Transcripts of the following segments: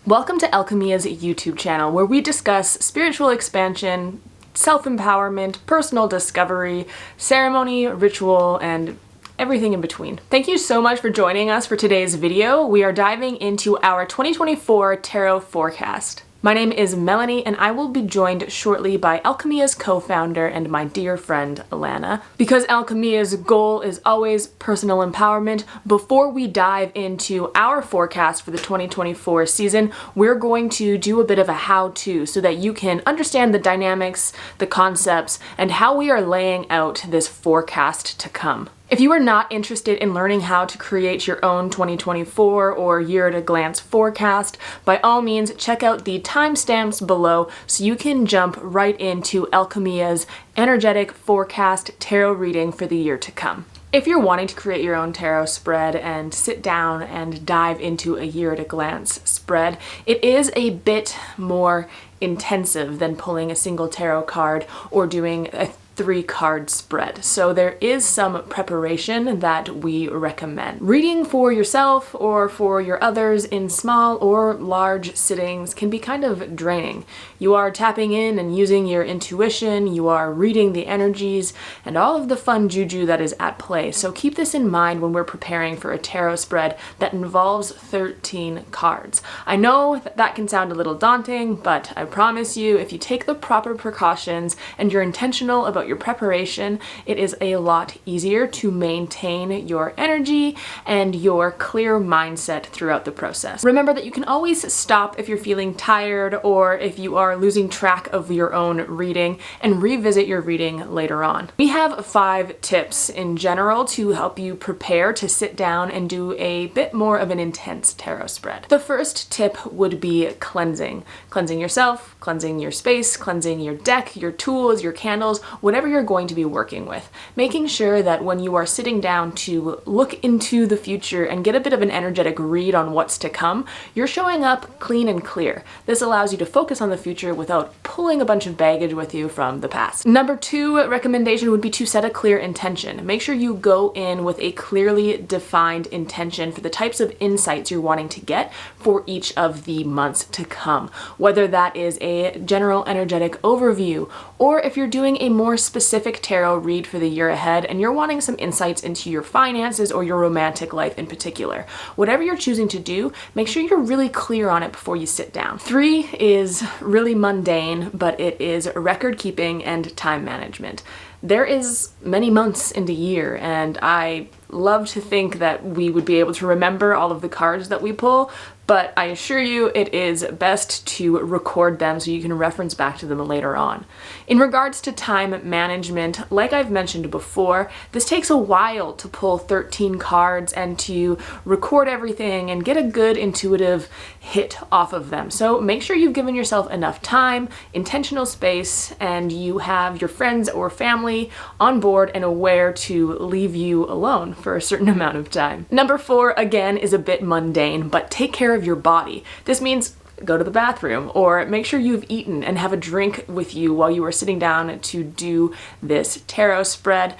Welcome to Alchemia's YouTube channel, where we discuss spiritual expansion, self-empowerment, personal discovery, ceremony, ritual, and everything in between. Thank you so much for joining us for today's video. We are diving into our 2024 tarot forecast. My name is Melanie, and I will be joined shortly by Alchemia's co-founder and my dear friend, Alana. Because Alchemia's goal is always personal empowerment, before we dive into our forecast for the 2024 season, we're going to do a bit of a how-to so that you can understand the dynamics, the concepts, and how we are laying out this forecast to come. If you are not interested in learning how to create your own 2024 or year-at-a-glance forecast, by all means check out the timestamps below so you can jump right into Alchemia's energetic forecast tarot reading for the year to come. If you're wanting to create your own tarot spread and sit down and dive into a year-at-a-glance spread, it is a bit more intensive than pulling a single tarot card or doing a 3-card spread. So there is some preparation that we recommend. Reading for yourself or for your others in small or large sittings can be kind of draining. You are tapping in and using your intuition, you are reading the energies, and all of the fun juju that is at play. So keep this in mind when we're preparing for a tarot spread that involves 13 cards. I know that can sound a little daunting, but I promise you, if you take the proper precautions and you're intentional about your preparation, it is a lot easier to maintain your energy and your clear mindset throughout the process. Remember that you can always stop if you're feeling tired or if you are losing track of your own reading and revisit your reading later on. We have 5 tips in general to help you prepare to sit down and do a bit more of an intense tarot spread. The first tip would be cleansing. Cleansing yourself, cleansing your space, cleansing your deck, your tools, your candles, whatever you're going to be working with. Making sure that when you are sitting down to look into the future and get a bit of an energetic read on what's to come, you're showing up clean and clear. This allows you to focus on the future without pulling a bunch of baggage with you from the past. Number 2 recommendation would be to set a clear intention. Make sure you go in with a clearly defined intention for the types of insights you're wanting to get for each of the months to come. Whether that is a general energetic overview, or if you're doing a more specific tarot read for the year ahead and you're wanting some insights into your finances or your romantic life in particular. Whatever you're choosing to do, make sure you're really clear on it before you sit down. 3 is really mundane, but it is record keeping and time management. There is many months in the year, and I love to think that we would be able to remember all of the cards that we pull, but I assure you it is best to record them so you can reference back to them later on. In regards to time management, like I've mentioned before, this takes a while to pull 13 cards and to record everything and get a good intuitive hit off of them. So make sure you've given yourself enough time, intentional space, and you have your friends or family on board and aware to leave you alone for a certain amount of time. Number 4, again, is a bit mundane, but take care of your body. This means go to the bathroom or make sure you've eaten and have a drink with you while you are sitting down to do this tarot spread.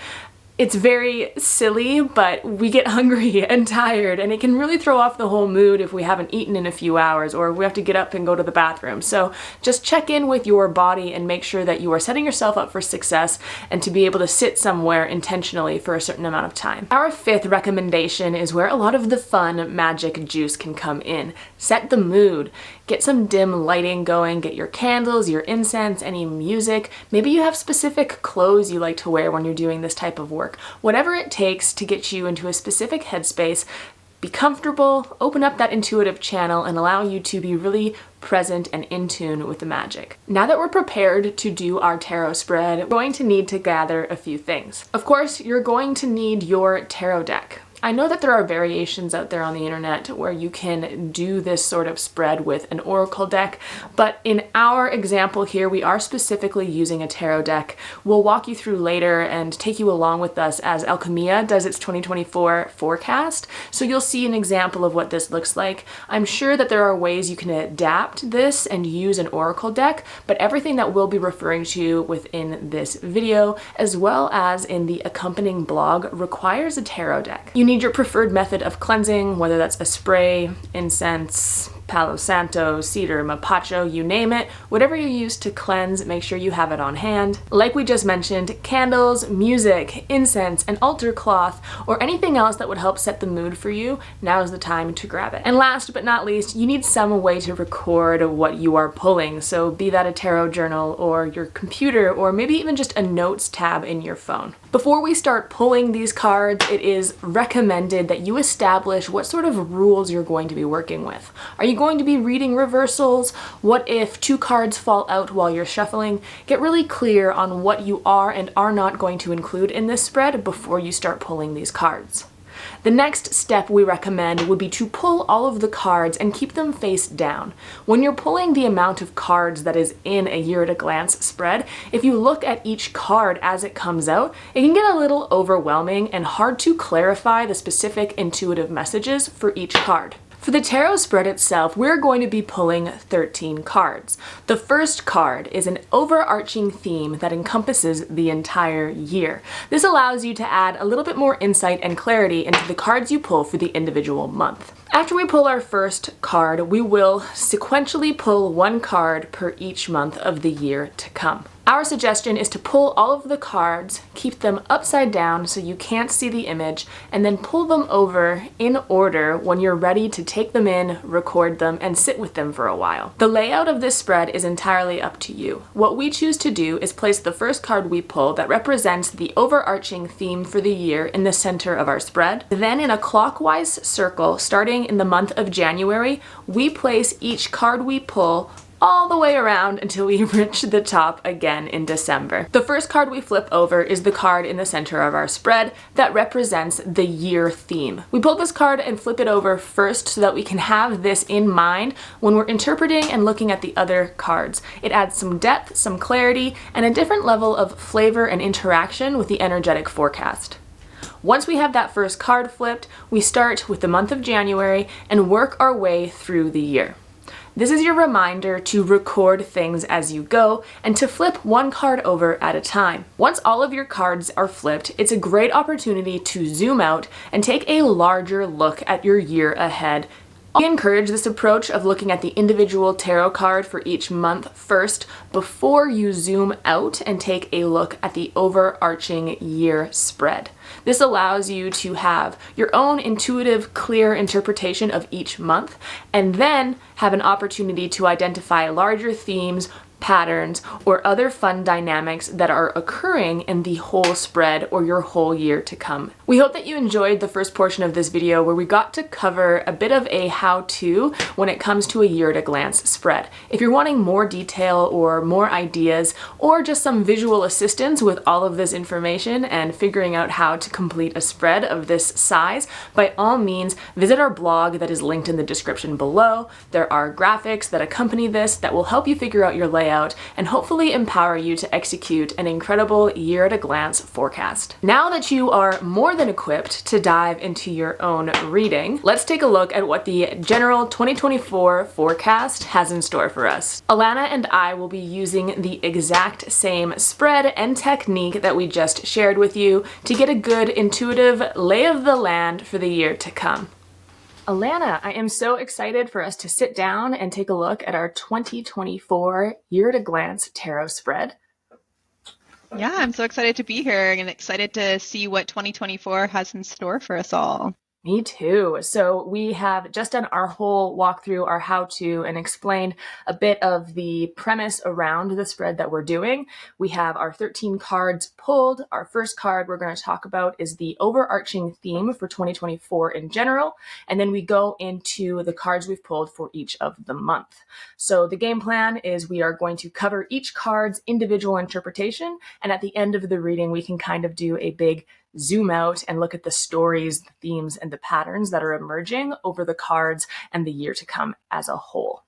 It's very silly, but we get hungry and tired, and it can really throw off the whole mood if we haven't eaten in a few hours or we have to get up and go to the bathroom. So just check in with your body and make sure that you are setting yourself up for success and to be able to sit somewhere intentionally for a certain amount of time. Our 5th recommendation is where a lot of the fun magic juice can come in. Set the mood. Get some dim lighting going, get your candles, your incense, any music. Maybe you have specific clothes you like to wear when you're doing this type of work. Whatever it takes to get you into a specific headspace, be comfortable, open up that intuitive channel, and allow you to be really present and in tune with the magic. Now that we're prepared to do our tarot spread, we're going to need to gather a few things. Of course, you're going to need your tarot deck. I know that there are variations out there on the internet where you can do this sort of spread with an oracle deck, but in our example here, we are specifically using a tarot deck. We'll walk you through later and take you along with us as Alchemia does its 2024 forecast, so you'll see an example of what this looks like. I'm sure that there are ways you can adapt this and use an oracle deck, but everything that we'll be referring to within this video, as well as in the accompanying blog, requires a tarot deck. You need your preferred method of cleansing, whether that's a spray, incense, Palo Santo, cedar, mapacho, you name it. Whatever you use to cleanse, make sure you have it on hand. Like we just mentioned, candles, music, incense, an altar cloth, or anything else that would help set the mood for you, now is the time to grab it. And last but not least, you need some way to record what you are pulling. So be that a tarot journal or your computer, or maybe even just a notes tab in your phone. Before we start pulling these cards, it is recommended that you establish what sort of rules you're going to be working with. Are you going to be reading reversals? What if 2 cards fall out while you're shuffling? Get really clear on what you are and are not going to include in this spread before you start pulling these cards. The next step we recommend would be to pull all of the cards and keep them face down. When you're pulling the amount of cards that is in a year at a glance spread, if you look at each card as it comes out, it can get a little overwhelming and hard to clarify the specific intuitive messages for each card. For the tarot spread itself, we're going to be pulling 13 cards. The first card is an overarching theme that encompasses the entire year. This allows you to add a little bit more insight and clarity into the cards you pull for the individual month. After we pull our first card, we will sequentially pull 1 card per each month of the year to come. Our suggestion is to pull all of the cards, keep them upside down so you can't see the image, and then pull them over in order when you're ready to take them in, record them, and sit with them for a while. The layout of this spread is entirely up to you. What we choose to do is place the first card we pull that represents the overarching theme for the year in the center of our spread. Then in a clockwise circle, starting in the month of January, we place each card we pull all the way around until we reach the top again in December. The first card we flip over is the card in the center of our spread that represents the year theme. We pull this card and flip it over first so that we can have this in mind when we're interpreting and looking at the other cards. It adds some depth, some clarity, and a different level of flavor and interaction with the energetic forecast. Once we have that first card flipped, we start with the month of January and work our way through the year. This is your reminder to record things as you go and to flip 1 card over at a time. Once all of your cards are flipped, it's a great opportunity to zoom out and take a larger look at your year ahead. We encourage this approach of looking at the individual tarot card for each month first before you zoom out and take a look at the overarching year spread. This allows you to have your own intuitive, clear interpretation of each month, and then have an opportunity to identify larger themes, patterns, or other fun dynamics that are occurring in the whole spread or your whole year to come. We hope that you enjoyed the first portion of this video where we got to cover a bit of a how-to when it comes to a year at a glance spread. If you're wanting more detail or more ideas or just some visual assistance with all of this information and figuring out how to complete a spread of this size, by all means visit our blog that is linked in the description below. There are graphics that accompany this that will help you figure out your layout and hopefully empower you to execute an incredible year at a glance forecast. Now that you are more than equipped to dive into your own reading, let's take a look at what the general 2024 forecast has in store for us. Alana and I will be using the exact same spread and technique that we just shared with you to get a good intuitive lay of the land for the year to come. Alana, I am so excited for us to sit down and take a look at our 2024 Year at a Glance tarot spread. Yeah, I'm so excited to be here and excited to see what 2024 has in store for us all. Me too. So we have just done our whole walkthrough, our how-to, and explained a bit of the premise around the spread that we're doing. We have our 13 cards pulled. Our first card we're going to talk about is the overarching theme for 2024 in general. And then we go into the cards we've pulled for each of the month. So the game plan is we are going to cover each card's individual interpretation. And at the end of the reading, we can kind of do a big zoom out and look at the stories, the themes, and the patterns that are emerging over the cards and the year to come as a whole.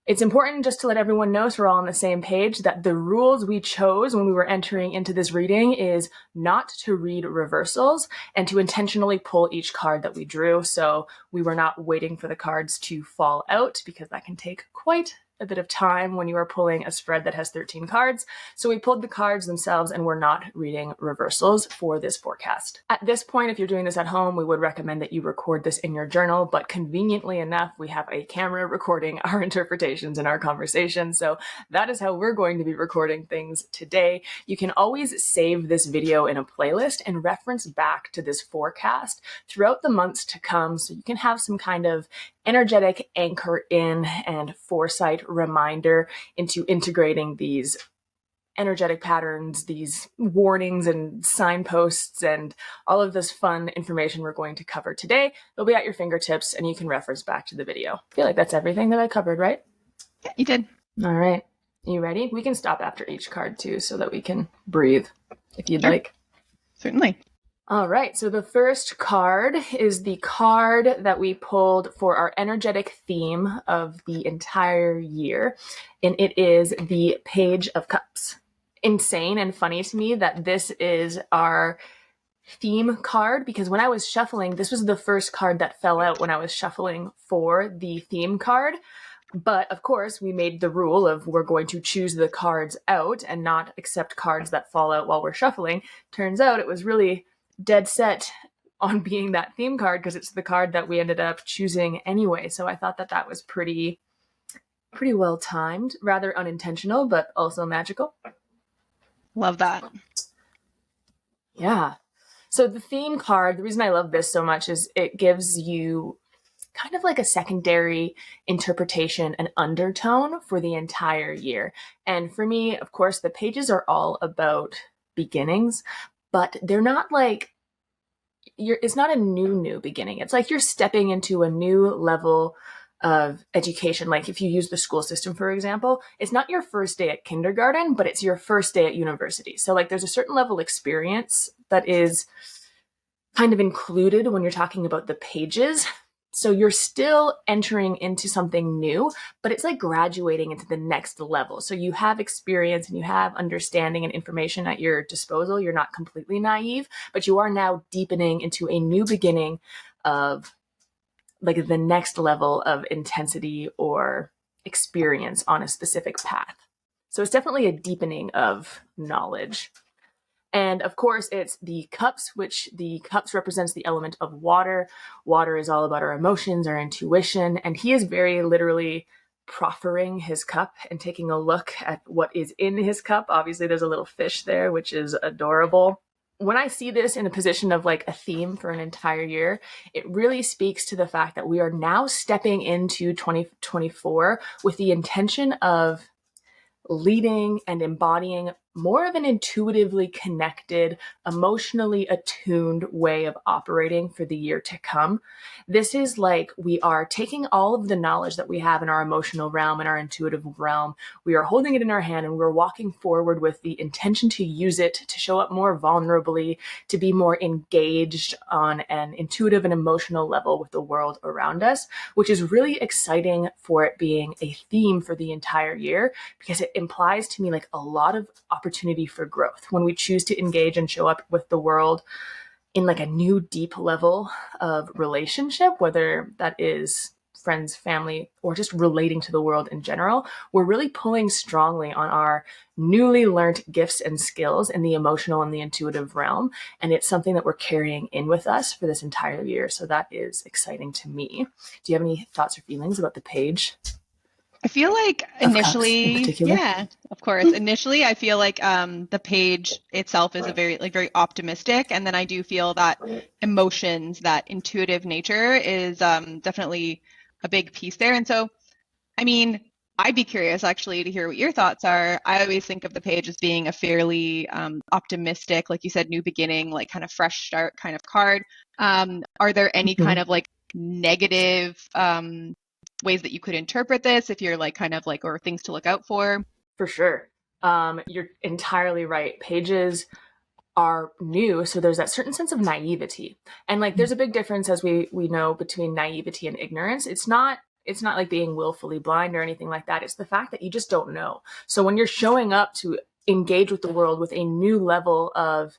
It's important just to let everyone know, so we're all on the same page, that the rules we chose when we were entering into this reading is not to read reversals and to intentionally pull each card that we drew. So we were not waiting for the cards to fall out because that can take quite a bit of time when you are pulling a spread that has 13 cards. So we pulled the cards themselves, and we're not reading reversals for this forecast. At this point, if you're doing this at home, we would recommend that you record this in your journal, but conveniently enough, we have a camera recording our interpretations and our conversation. So that is how we're going to be recording things today. You can always save this video in a playlist and reference back to this forecast throughout the months to come, so you can have some kind of energetic anchor in and foresight reminder into integrating these energetic patterns, these warnings and signposts, and all of this fun information we're going to cover today. They'll be at your fingertips, and you can reference back to the video. I feel like that's everything that I covered, right? Yeah, you did. All right. You ready? We can stop after each card too, so that we can breathe if you'd like. Certainly. All right, so the first card is the card that we pulled for our energetic theme of the entire year, and it is the Page of Cups. Insane and funny to me that this is our theme card, because when I was shuffling, this was the first card that fell out when I was shuffling for the theme card. But of course, we made the rule of we're going to choose the cards out and not accept cards that fall out while we're shuffling. Turns out it was really dead set on being that theme card because it's the card that we ended up choosing anyway. So I thought that that was pretty well timed, rather unintentional, but also magical. Love that. Yeah. So the theme card, the reason I love this so much is it gives you kind of like a secondary interpretation and undertone for the entire year. And for me, of course, the pages are all about beginnings, but they're not like it's not a new beginning. It's like you're stepping into a new level of education. Like if you use the school system, for example, it's not your first day at kindergarten, but it's your first day at university. So like there's a certain level of experience that is kind of included when you're talking about the pages. So you're still entering into something new, but it's like graduating into the next level. So you have experience and you have understanding and information at your disposal. You're not completely naive, but you are now deepening into a new beginning of like the next level of intensity or experience on a specific path. So it's definitely a deepening of knowledge. And of course, it's the cups, which the cups represents the element of water. Water is all about our emotions, our intuition, and he is very literally proffering his cup and taking a look at what is in his cup. Obviously, there's a little fish there, which is adorable. When I see this in a position of like a theme for an entire year, it really speaks to the fact that we are now stepping into 2024 with the intention of leading and embodying more of an intuitively connected, emotionally attuned way of operating for the year to come. This is like we are taking all of the knowledge that we have in our emotional realm and our intuitive realm. We are holding it in our hand and we're walking forward with the intention to use it to show up more vulnerably, to be more engaged on an intuitive and emotional level with the world around us, which is really exciting for it being a theme for the entire year, because it implies to me like a lot of opportunity for growth when we choose to engage and show up with the world in like a new deep level of relationship, whether that is friends, family, or just relating to the world in general. We're really pulling strongly on our newly learned gifts and skills in the emotional and the intuitive realm. And it's something that we're carrying in with us for this entire year. So that is exciting to me. Do you have any thoughts or feelings about the page? I feel like initially, yeah, of course. Initially, I feel like the page itself is a very optimistic, and then I do feel that emotions, that intuitive nature is definitely a big piece there. And so, I mean, I'd be curious actually to hear what your thoughts are. I always think of the page as being a fairly optimistic, like you said, new beginning, like kind of fresh start kind of card. Are there any kind of like negative ways that you could interpret this if you're like kind of like, or things to look out for? For sure. You're entirely right. Pages are new, so there's that certain sense of naivety. And like there's a big difference, as we know, between naivety and ignorance. It's not like being willfully blind or anything like that. It's the fact that you just don't know. So when you're showing up to engage with the world with a new level of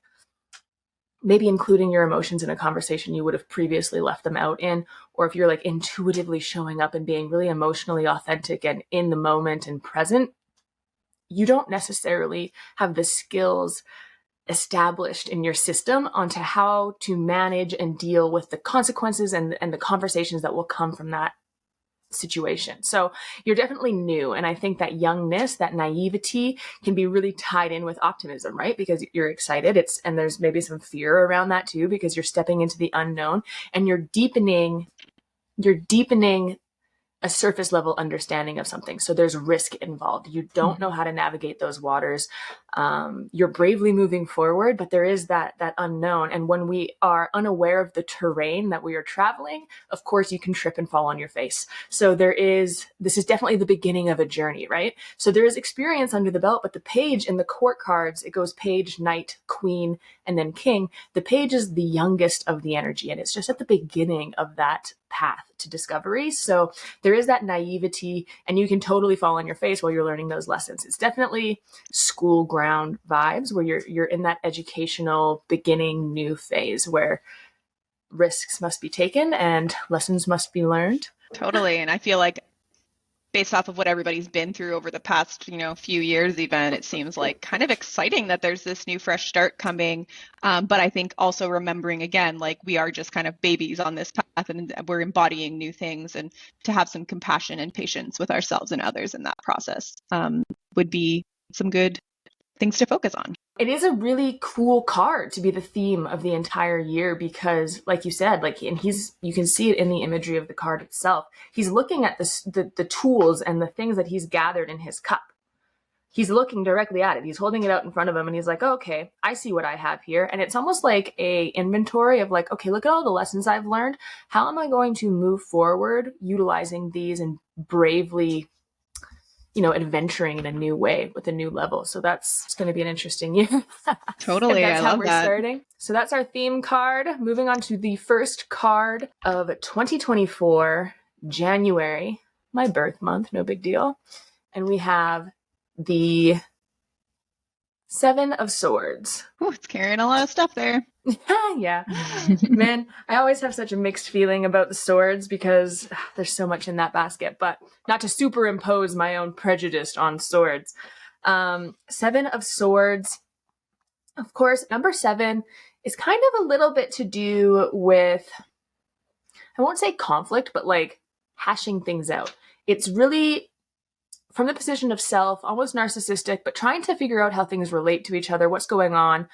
maybe including your emotions in a conversation you would have previously left them out in, or if you're like intuitively showing up and being really emotionally authentic and in the moment and present, you don't necessarily have the skills established in your system onto how to manage and deal with the consequences and the conversations that will come from that situation. So you're definitely new. And I think that youngness, that naivety can be really tied in with optimism, right? Because you're excited. And there's maybe some fear around that too, because you're stepping into the unknown and you're deepening a surface level understanding of something. So there's risk involved. You don't know how to navigate those waters. You're bravely moving forward, but there is that unknown. And when we are unaware of the terrain that we are traveling, of course you can trip and fall on your face. So this is definitely the beginning of a journey, right? So there is experience under the belt, but the page in the court cards, it goes page, knight, queen, and then king. The page is the youngest of the energy, and it's just at the beginning of that path to discovery. So there is that naivety, and you can totally fall on your face while you're learning those lessons. It's definitely school ground vibes where you're in that educational beginning new phase where risks must be taken and lessons must be learned. Totally. And I feel like based off of what everybody's been through over the past, few years even, it seems like kind of exciting that there's this new fresh start coming. But I think also remembering again, like we are just kind of babies on this path and we're embodying new things, and to have some compassion and patience with ourselves and others in that process would be some good things to focus on. It is a really cool card to be the theme of the entire year because, like you said, you can see it in the imagery of the card itself. He's looking at the tools and the things that he's gathered in his cup. He's looking directly at it. He's holding it out in front of him and he's like, oh, okay, I see what I have here. And it's almost like a inventory of like, okay, look at all the lessons I've learned. How am I going to move forward utilizing these and bravely adventuring in a new way with a new level. So it's going to be an interesting year. Totally. That's I how love we're that. starting. So that's our theme card. Moving on to the first card of 2024, January, my birth month, no big deal. And we have the Seven of Swords. Ooh, it's carrying a lot of stuff there. Yeah. Man, I always have such a mixed feeling about the swords because there's so much in that basket, but not to superimpose my own prejudice on swords. Seven of Swords. Of course, number 7 is kind of a little bit to do with, I won't say conflict, but like hashing things out. It's really from the position of self, almost narcissistic, but trying to figure out how things relate to each other, what's going on.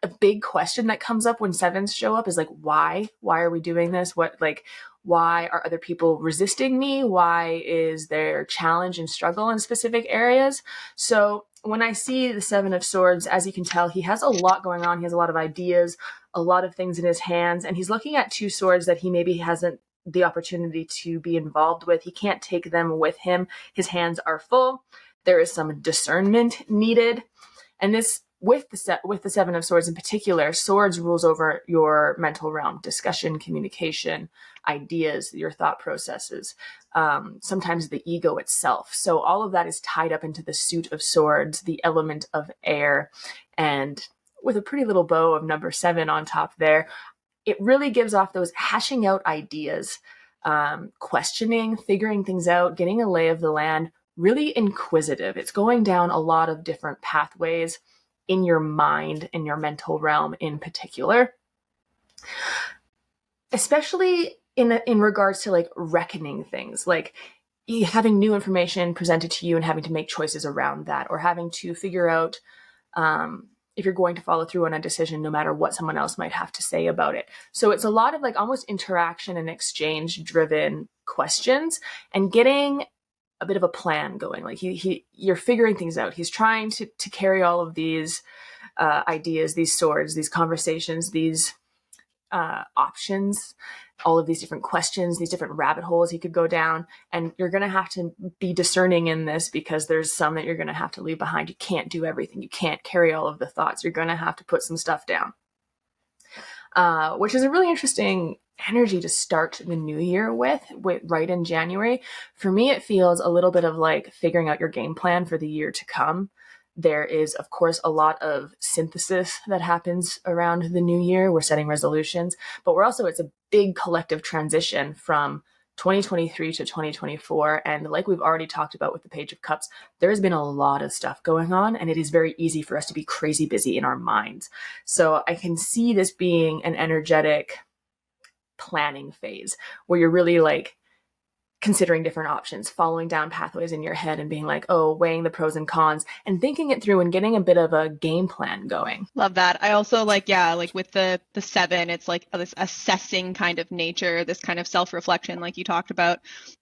A big question that comes up when sevens show up is like, why are we doing this? Why are other people resisting me? Why is there challenge and struggle in specific areas? So when I see the Seven of Swords, as you can tell, he has a lot going on. He has a lot of ideas, a lot of things in his hands, and he's looking at 2 swords that he maybe hasn't the opportunity to be involved with. He can't take them with him. His hands are full. There is some discernment needed. And this, with the Seven of Swords in particular, swords rules over your mental realm, discussion, communication, ideas, your thought processes, sometimes the ego itself. So all of that is tied up into the suit of swords, the element of air, and with a pretty little bow of number 7 on top there, it really gives off those hashing out ideas, questioning, figuring things out, getting a lay of the land, really inquisitive. It's going down a lot of different pathways in your mind, in your mental realm in particular, especially in regards to like reckoning things, like having new information presented to you and having to make choices around that, or having to figure out if you're going to follow through on a decision, no matter what someone else might have to say about it. So it's a lot of like almost interaction and exchange driven questions and getting a bit of a plan going. Like you're figuring things out. He's trying to carry all of these ideas, these swords, these conversations, these options, all of these different questions, these different rabbit holes he could go down. And you're going to have to be discerning in this because there's some that you're going to have to leave behind. You can't do everything. You can't carry all of the thoughts. You're going to have to put some stuff down, which is a really interesting energy to start the new year with right in January. For me, it feels a little bit of like figuring out your game plan for the year to come. There is, of course, a lot of synthesis that happens around the new year. We're setting resolutions, but it's a big collective transition from 2023 to 2024. And like we've already talked about with the Page of Cups, there's been a lot of stuff going on, and it is very easy for us to be crazy busy in our minds. So I can see this being an energetic planning phase where you're really like considering different options, following down pathways in your head and being like, oh, weighing the pros and cons and thinking it through and getting a bit of a game plan going. Love that. I also like, yeah, like with the 7, it's like this assessing kind of nature, this kind of self-reflection like you talked about.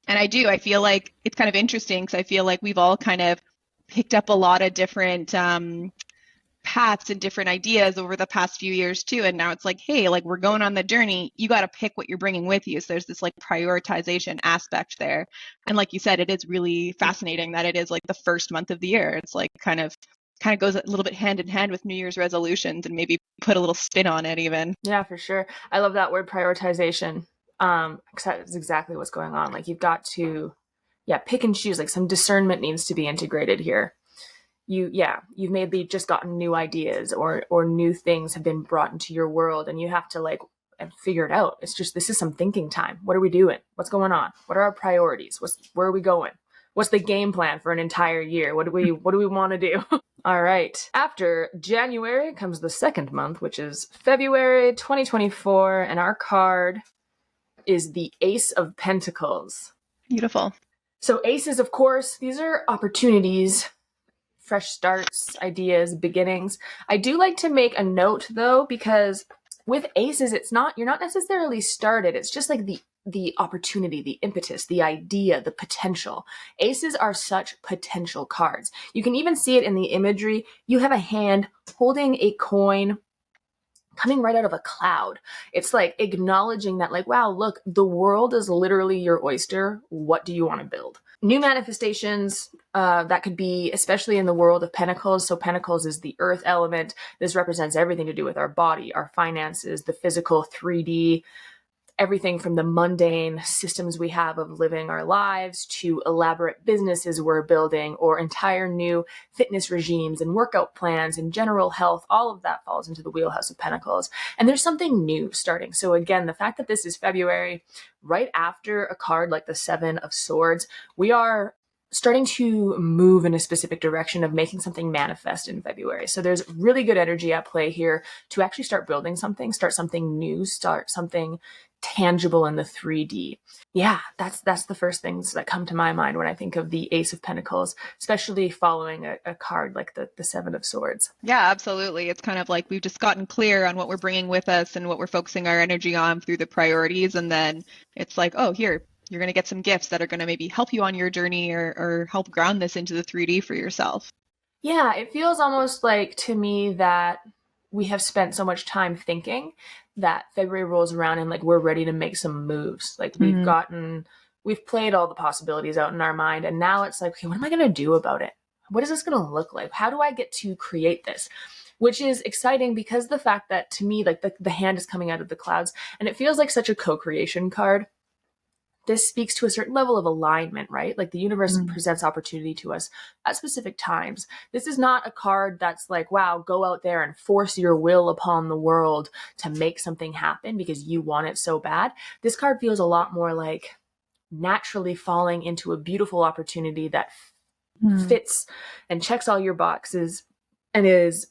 And I feel like it's kind of interesting because I feel like we've all kind of picked up a lot of different paths and different ideas over the past few years too. And now it's like, hey, like we're going on the journey. You got to pick what you're bringing with you. So there's this like prioritization aspect there. And like you said, it is really fascinating that it is like the first month of the year. It's like kind of goes a little bit hand in hand with New Year's resolutions and maybe put a little spin on it even. Yeah, for sure. I love that word prioritization. Because that's exactly what's going on. Like you've got to, pick and choose. Like some discernment needs to be integrated here. You've maybe just gotten new ideas or new things have been brought into your world, and you have to like and figure it out. It's just, this is some thinking time. What are we doing? What's going on? What are our priorities? Where are we going? What's the game plan for an entire year? What do we want to do? All right. After January comes the second month, which is February 2024, and our card is the Ace of Pentacles. Beautiful. So aces, of course, these are opportunities, fresh starts, ideas, beginnings. I do like to make a note though, because with aces, you're not necessarily started. It's just like the opportunity, the impetus, the idea, the potential. Aces are such potential cards. You can even see it in the imagery. You have a hand holding a coin coming right out of a cloud. It's like acknowledging that, like, wow, look, the world is literally your oyster. What do you want to build? New manifestations, that could be, especially in the world of Pentacles. So Pentacles is the earth element. This represents everything to do with our body, our finances, the physical 3D, everything from the mundane systems we have of living our lives to elaborate businesses we're building or entire new fitness regimes and workout plans and general health. All of that falls into the wheelhouse of Pentacles. And there's something new starting. So again, the fact that this is February, right after a card like the 7 of Swords, we are starting to move in a specific direction of making something manifest in February. So there's really good energy at play here to actually start building something, start something new, start something tangible in the 3D. Yeah, that's the first things that come to my mind when I think of the Ace of Pentacles, especially following a card like the 7 of Swords. Yeah, absolutely. It's kind of like we've just gotten clear on what we're bringing with us and what we're focusing our energy on through the priorities. And then it's like, oh, here, you're going to get some gifts that are going to maybe help you on your journey or help ground this into the 3D for yourself. Yeah, it feels almost like to me that we have spent so much time thinking that February rolls around and like we're ready to make some moves. Like we've played all the possibilities out in our mind, and now it's like, okay, what am I going to do about it? What is this going to look like? How do I get to create this? Which is exciting because the fact that to me, like the hand is coming out of the clouds and it feels like such a co-creation card. This speaks to a certain level of alignment, right? Like the universe presents opportunity to us at specific times. This is not a card that's like, wow, go out there and force your will upon the world to make something happen because you want it so bad. This card feels a lot more like naturally falling into a beautiful opportunity that fits and checks all your boxes and is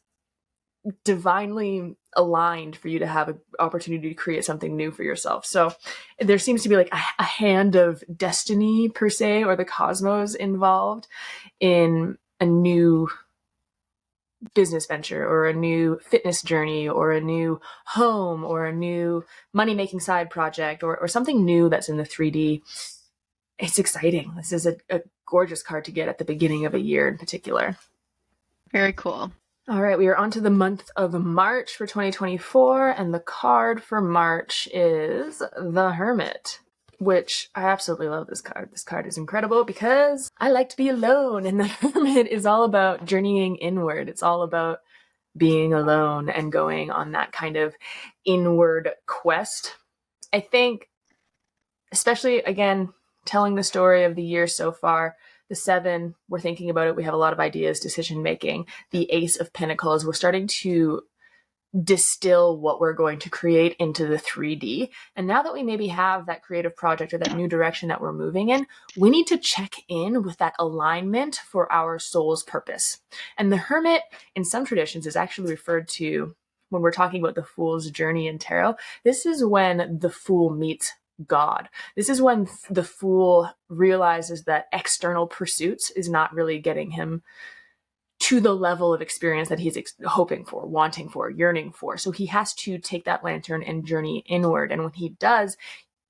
divinely aligned for you to have an opportunity to create something new for yourself. So there seems to be like a hand of destiny per se, or the cosmos involved in a new business venture or a new fitness journey or a new home or a new money-making side project or something new that's in the 3D. It's exciting. This is a gorgeous card to get at the beginning of a year in particular. Very cool. All right, we are on to the month of March for 2024, and the card for March is the Hermit, which I absolutely love this card. This card is incredible because I like to be alone, and the Hermit is all about journeying inward. It's all about being alone and going on that kind of inward quest. I think, especially, again, telling the story of the year so far, the 7, we're thinking about it. We have a lot of ideas, decision making. The Ace of Pentacles, we're starting to distill what we're going to create into the 3D. And now that we maybe have that creative project or that new direction that we're moving in, we need to check in with that alignment for our soul's purpose. And the hermit in some traditions is actually referred to when we're talking about the fool's journey in tarot. This is when the fool meets God. This is when the fool realizes that external pursuits is not really getting him to the level of experience that he's hoping for, wanting for, yearning for. So he has to take that lantern and journey inward. And when he does,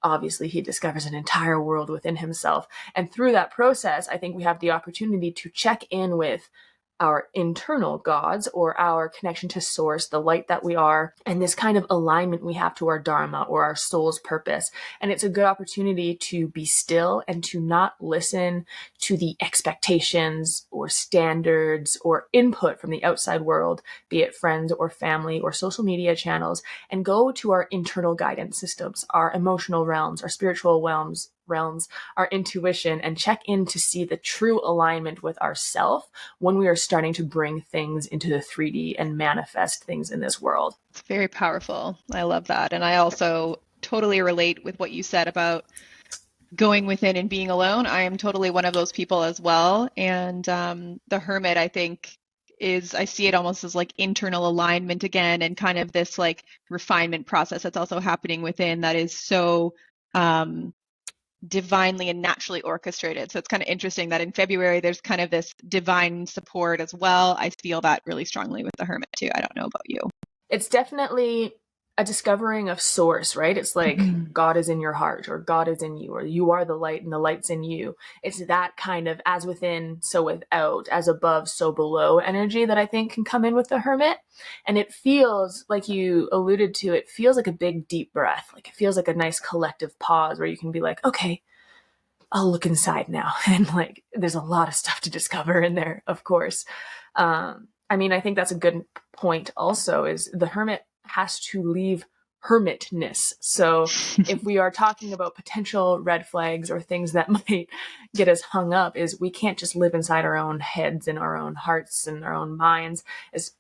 obviously he discovers an entire world within himself. And through that process, I think we have the opportunity to check in with our internal gods, or our connection to source, the light that we are, and this kind of alignment we have to our dharma or our soul's purpose. And it's a good opportunity to be still and to not listen to the expectations or standards or input from the outside world, be it friends or family or social media channels, and go to our internal guidance systems, our emotional realms, our spiritual realms, our intuition, and check in to see the true alignment with ourself when we are starting to bring things into the 3D and manifest things in this world. It's very powerful. I love that. And I also totally relate with what you said about going within and being alone. I am totally one of those people as well. And the hermit, I think, I see it almost as like internal alignment again, and kind of this like refinement process that's also happening within that is so divinely and naturally orchestrated. So it's kind of interesting that in February there's kind of this divine support as well. I feel that really strongly with the hermit too. I don't know about you. It's definitely a discovering of source, right? It's like God is in your heart, or God is in you, or you are the light and the light's in you. It's that kind of as within, so without, as above, so below energy that I think can come in with the hermit. And it feels, like you alluded to, it feels like a big deep breath. Like it feels like a nice collective pause where you can be like, okay, I'll look inside now. And like, there's a lot of stuff to discover in there, of course. I mean, I think that's a good point also, is the hermit has to leave hermitness. So if we are talking about potential red flags or things that might get us hung up, is we can't just live inside our own heads and our own hearts and our own minds, as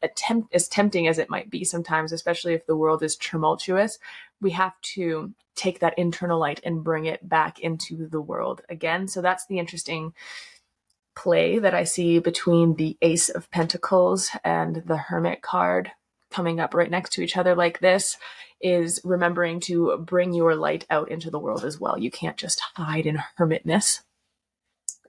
tempting as it might be sometimes, especially if the world is tumultuous. We have to take that internal light and bring it back into the world again. So that's the interesting play that I see between the Ace of Pentacles and the Hermit card coming up right next to each other like this, is remembering to bring your light out into the world as well. You can't just hide in hermitness,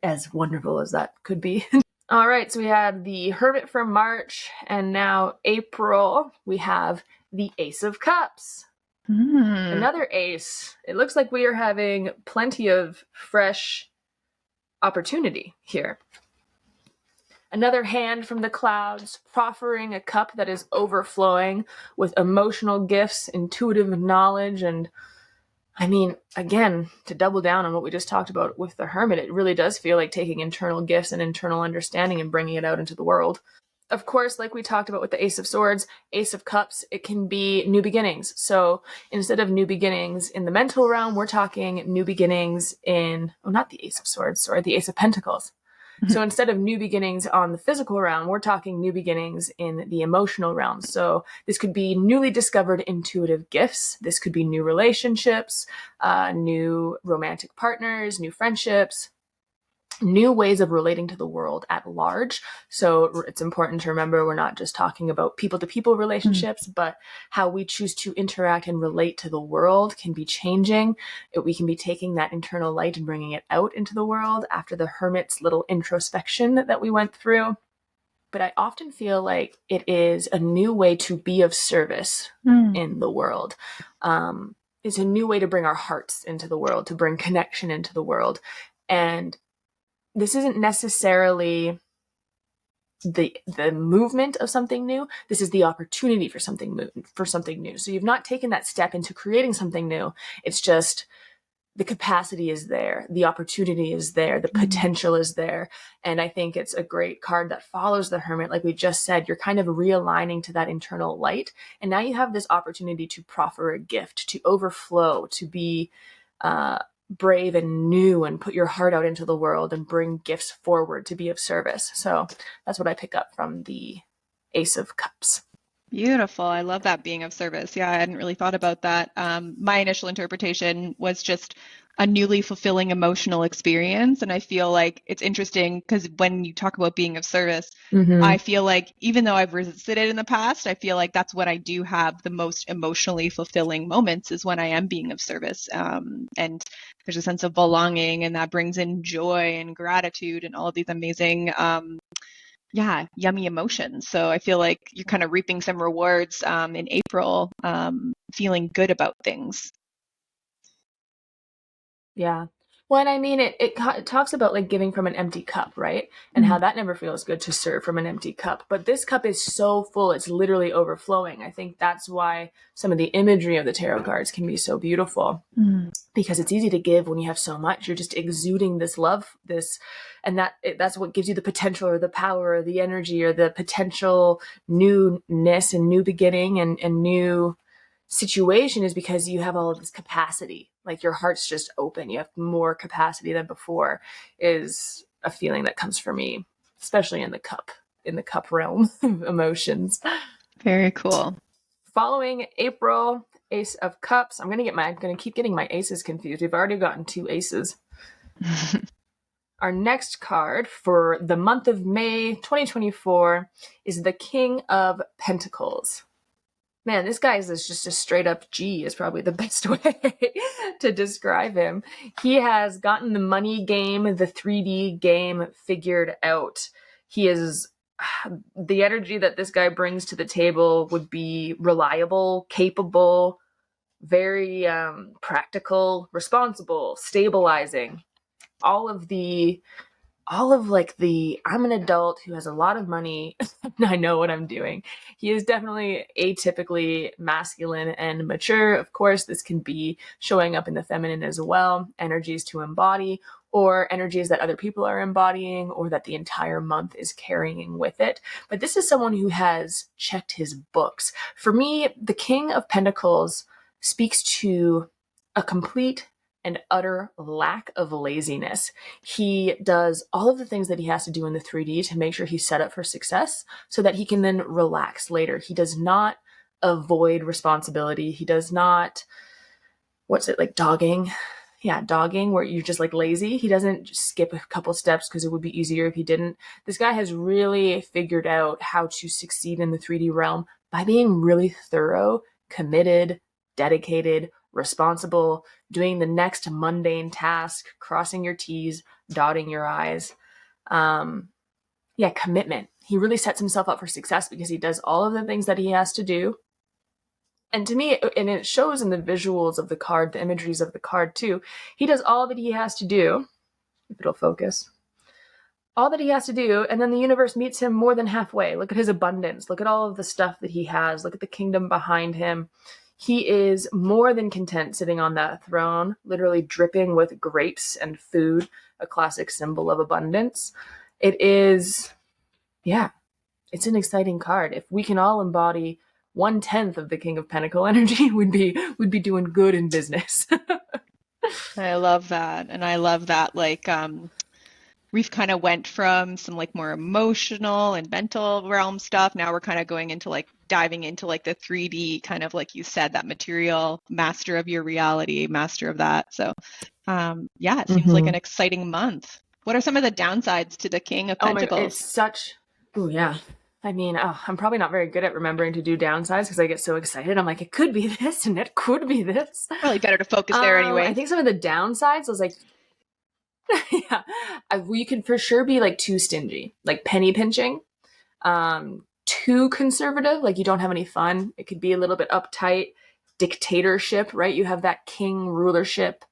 as wonderful as that could be. All right, so we had the Hermit from March, and now April, we have the Ace of Cups. Another ace. It looks like we are having plenty of fresh opportunity here. Another hand from the clouds, proffering a cup that is overflowing with emotional gifts, intuitive knowledge, and I mean, again, to double down on what we just talked about with the Hermit, it really does feel like taking internal gifts and internal understanding and bringing it out into the world. Of course, like we talked about with the Ace of Swords, Ace of Cups, it can be new beginnings. So instead of new beginnings in the mental realm, we're talking new beginnings in, not the Ace of Swords, sorry, the Ace of Pentacles. So instead of new beginnings on the physical realm, we're talking new beginnings in the emotional realm. So this could be newly discovered intuitive gifts. This could be new relationships, new romantic partners, new friendships, new ways of relating to the world at large. So it's important to remember we're not just talking about people-to-people relationships, but how we choose to interact and relate to the world can be changing. We can be taking that internal light and bringing it out into the world after the Hermit's little introspection that we went through. But I often feel like it is a new way to be of service in the world. It's a new way to bring our hearts into the world, to bring connection into the world. And this isn't necessarily the movement of something new. This is the opportunity for something new. So you've not taken that step into creating something new. It's just the capacity is there, the opportunity is there, the potential is there. And I think it's a great card that follows the Hermit. Like we just said, you're kind of realigning to that internal light. And now you have this opportunity to proffer a gift, to overflow, to be brave and new, and put your heart out into the world and bring gifts forward to be of service. So that's what I pick up from the Ace of Cups. Beautiful. I love that being of service. Yeah, I hadn't really thought about that. My initial interpretation was just a newly fulfilling emotional experience. And I feel like it's interesting because when you talk about being of service, I feel like even though I've resisted it in the past, I feel like that's when I do have the most emotionally fulfilling moments is when I am being of service. And there's a sense of belonging, and that brings in joy and gratitude and all of these amazing yummy emotions. So I feel like you're kind of reaping some rewards in April, feeling good about things. Yeah. Well, and I mean, it talks about like giving from an empty cup, right? And how Mm. that never feels good to serve from an empty cup. But this cup is so full, it's literally overflowing. I think that's why some of the imagery of the tarot cards can be so beautiful, Mm. because it's easy to give when you have so much. You're just exuding this love, and that's what gives you the potential or the power or the energy or the potential newness and new beginning and new situation, is because you have all of this capacity. Like your heart's just open. You have more capacity than before, is a feeling that comes for me, especially in the cup realm of emotions. Very cool. Following April, Ace of Cups. I'm gonna keep getting my aces confused. We've already gotten 2 aces. Our next card for the month of May 2024 is the King of Pentacles. Man, this guy is just a straight up G, is probably the best way to describe him. He has gotten the money game, the 3D game figured out. He is the energy that this guy brings to the table would be reliable, capable, very practical, responsible, stabilizing. All of like the I'm an adult who has a lot of money and I know what I'm doing. He is definitely atypically masculine and mature. Of course, this can be showing up in the feminine as well, energies to embody, or energies that other people are embodying, or that the entire month is carrying with it. But this is someone who has checked his books. For me, the King of Pentacles speaks to a complete and utter lack of laziness. He does all of the things that he has to do in the 3D to make sure he's set up for success so that he can then relax later. He does not avoid responsibility. He does not, what's it, like dogging? Yeah, dogging, where you're just like lazy. He doesn't just skip a couple steps because it would be easier if he didn't. This guy has really figured out how to succeed in the 3D realm by being really thorough, committed, dedicated, responsible, doing the next mundane task, crossing your T's, dotting your I's. Commitment. He really sets himself up for success because he does all of the things that he has to do. And to me, and it shows in the visuals of the card, the imageries of the card too, he does all that he has to do, if it'll focus, all that he has to do, and then the universe meets him more than halfway. Look at his abundance. Look at all of the stuff that he has. Look at the kingdom behind him. He is more than content sitting on that throne, literally dripping with grapes and food, a classic symbol of abundance. It is, yeah, it's an exciting card. If we can all embody 1/10 of the King of Pentacle energy, we'd be doing good in business. I love that. And I love that we've kind of went from some like more emotional and mental realm stuff. Now we're kind of going into like diving into like the 3D kind of like you said, that material, master of your reality, master of that. So it seems like an exciting month. What are some of the downsides to the King of Pentacles? Oh my, it's such, oh yeah. I mean, I'm probably not very good at remembering to do downsides because I get so excited. I'm like, it could be this and it could be this. Probably better to focus there anyway. I think some of the downsides was like, yeah, we could for sure be like too stingy, like penny pinching, too conservative, like you don't have any fun. It could be a little bit uptight, dictatorship, right? You have that king rulership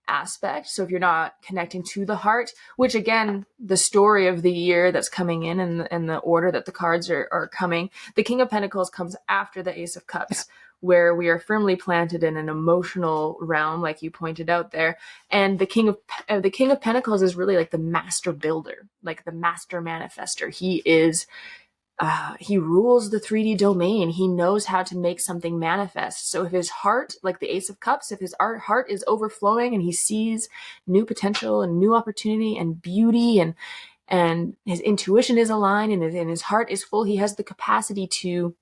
aspect. So if you're not connecting to the heart, which again, the story of the year that's coming in and the order that the cards are coming, the King of Pentacles comes after the Ace of Cups, where we are firmly planted in an emotional realm, like you pointed out there. And the King of Pentacles is really like the master builder, like the master manifester. He rules the 3D domain. He knows how to make something manifest. So if his heart, like the Ace of Cups, if his heart is overflowing and he sees new potential and new opportunity and beauty and his intuition is aligned and his heart is full, he has the capacity to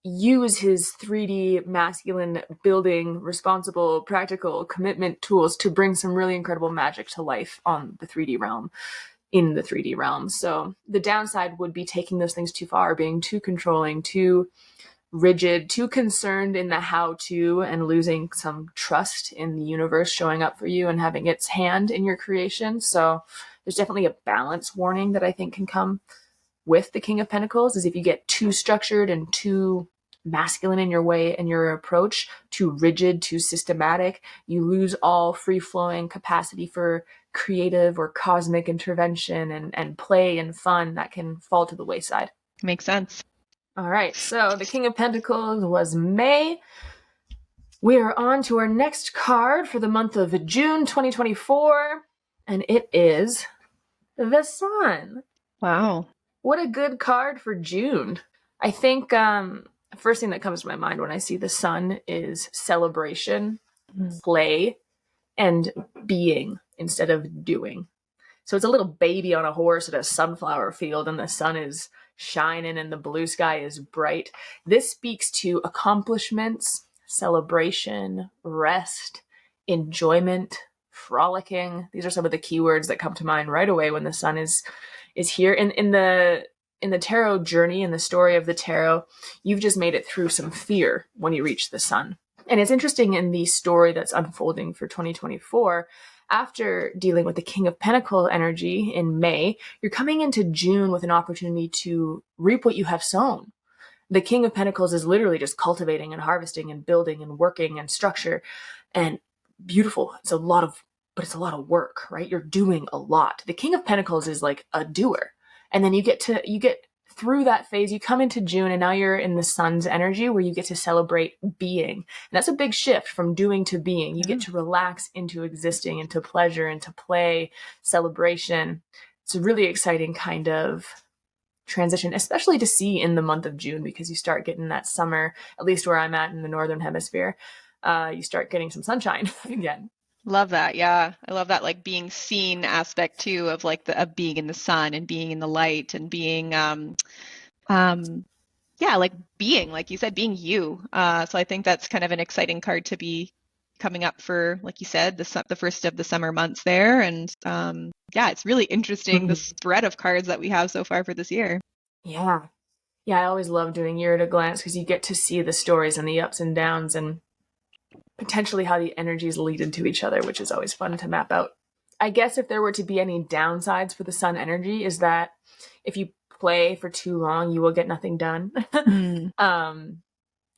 use his 3D masculine building, responsible, practical commitment tools to bring some really incredible magic to life on the 3D realm, in the 3D realm. So the downside would be taking those things too far, being too controlling, too rigid, too concerned in the how to, and losing some trust in the universe showing up for you and having its hand in your creation. So there's definitely a balance warning that I think can come with the King of Pentacles, is if you get too structured and too masculine in your way and your approach, too rigid, too systematic, you lose all free-flowing capacity for creative or cosmic intervention and play and fun. That can fall to the wayside. Makes sense. All right, so the King of Pentacles was May. We are on to our next card for the month of June 2024, and it is the Sun. Wow. What a good card for June. I think the first thing that comes to my mind when I see the Sun is celebration, play, and being instead of doing. So it's a little baby on a horse at a sunflower field, and the sun is shining and the blue sky is bright. This speaks to accomplishments, celebration, rest, enjoyment, frolicking. These are some of the keywords that come to mind right away when the sun is here. In the tarot journey, in the story of the tarot, you've just made it through some fear when you reach the sun. And it's interesting in the story that's unfolding for 2024, after dealing with the King of Pentacles energy in May, you're coming into June with an opportunity to reap what you have sown. The King of Pentacles is literally just cultivating and harvesting and building and working and structure, and beautiful. It's a lot of work, right? You're doing a lot. The King of Pentacles is like a doer. And then you get through that phase, you come into June, and now you're in the sun's energy where you get to celebrate being. And that's a big shift from doing to being. You get to relax into existing, into pleasure, into play, celebration. It's a really exciting kind of transition, especially to see in the month of June, because you start getting that summer, at least where I'm at in the Northern Hemisphere, you start getting some sunshine again. Love that. Yeah. I love that, like, being seen aspect too, of like of being in the sun and being in the light and being yeah, like being, like you said, being you. So I think that's kind of an exciting card to be coming up for, like you said, the first of the summer months there. And yeah, it's really interesting, the spread of cards that we have so far for this year. Yeah. Yeah, I always love doing year at a glance because you get to see the stories and the ups and downs and potentially how the energies lead into each other, which is always fun to map out. I guess if there were to be any downsides for the sun energy, is that if you play for too long, you will get nothing done.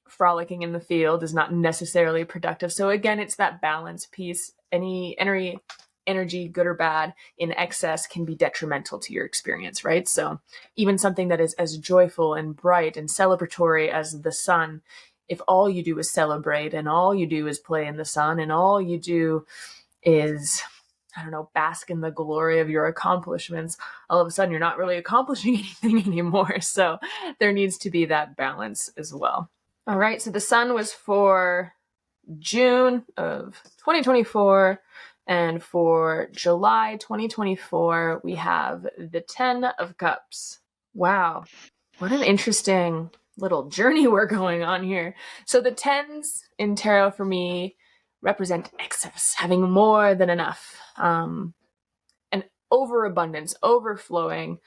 Frolicking in the field is not necessarily productive. So again, it's that balance piece. Any energy, good or bad, in excess can be detrimental to your experience, right? So even something that is as joyful and bright and celebratory as the sun, if all you do is celebrate and all you do is play in the sun and all you do is, I don't know, bask in the glory of your accomplishments, all of a sudden you're not really accomplishing anything anymore. So there needs to be that balance as well. All right, so the sun was for June of 2024, and for July 2024, we have the 10 of Cups. Wow, what an interesting little journey we're going on here. So the 10s in tarot for me represent excess, having more than enough, and overabundance, overflowing.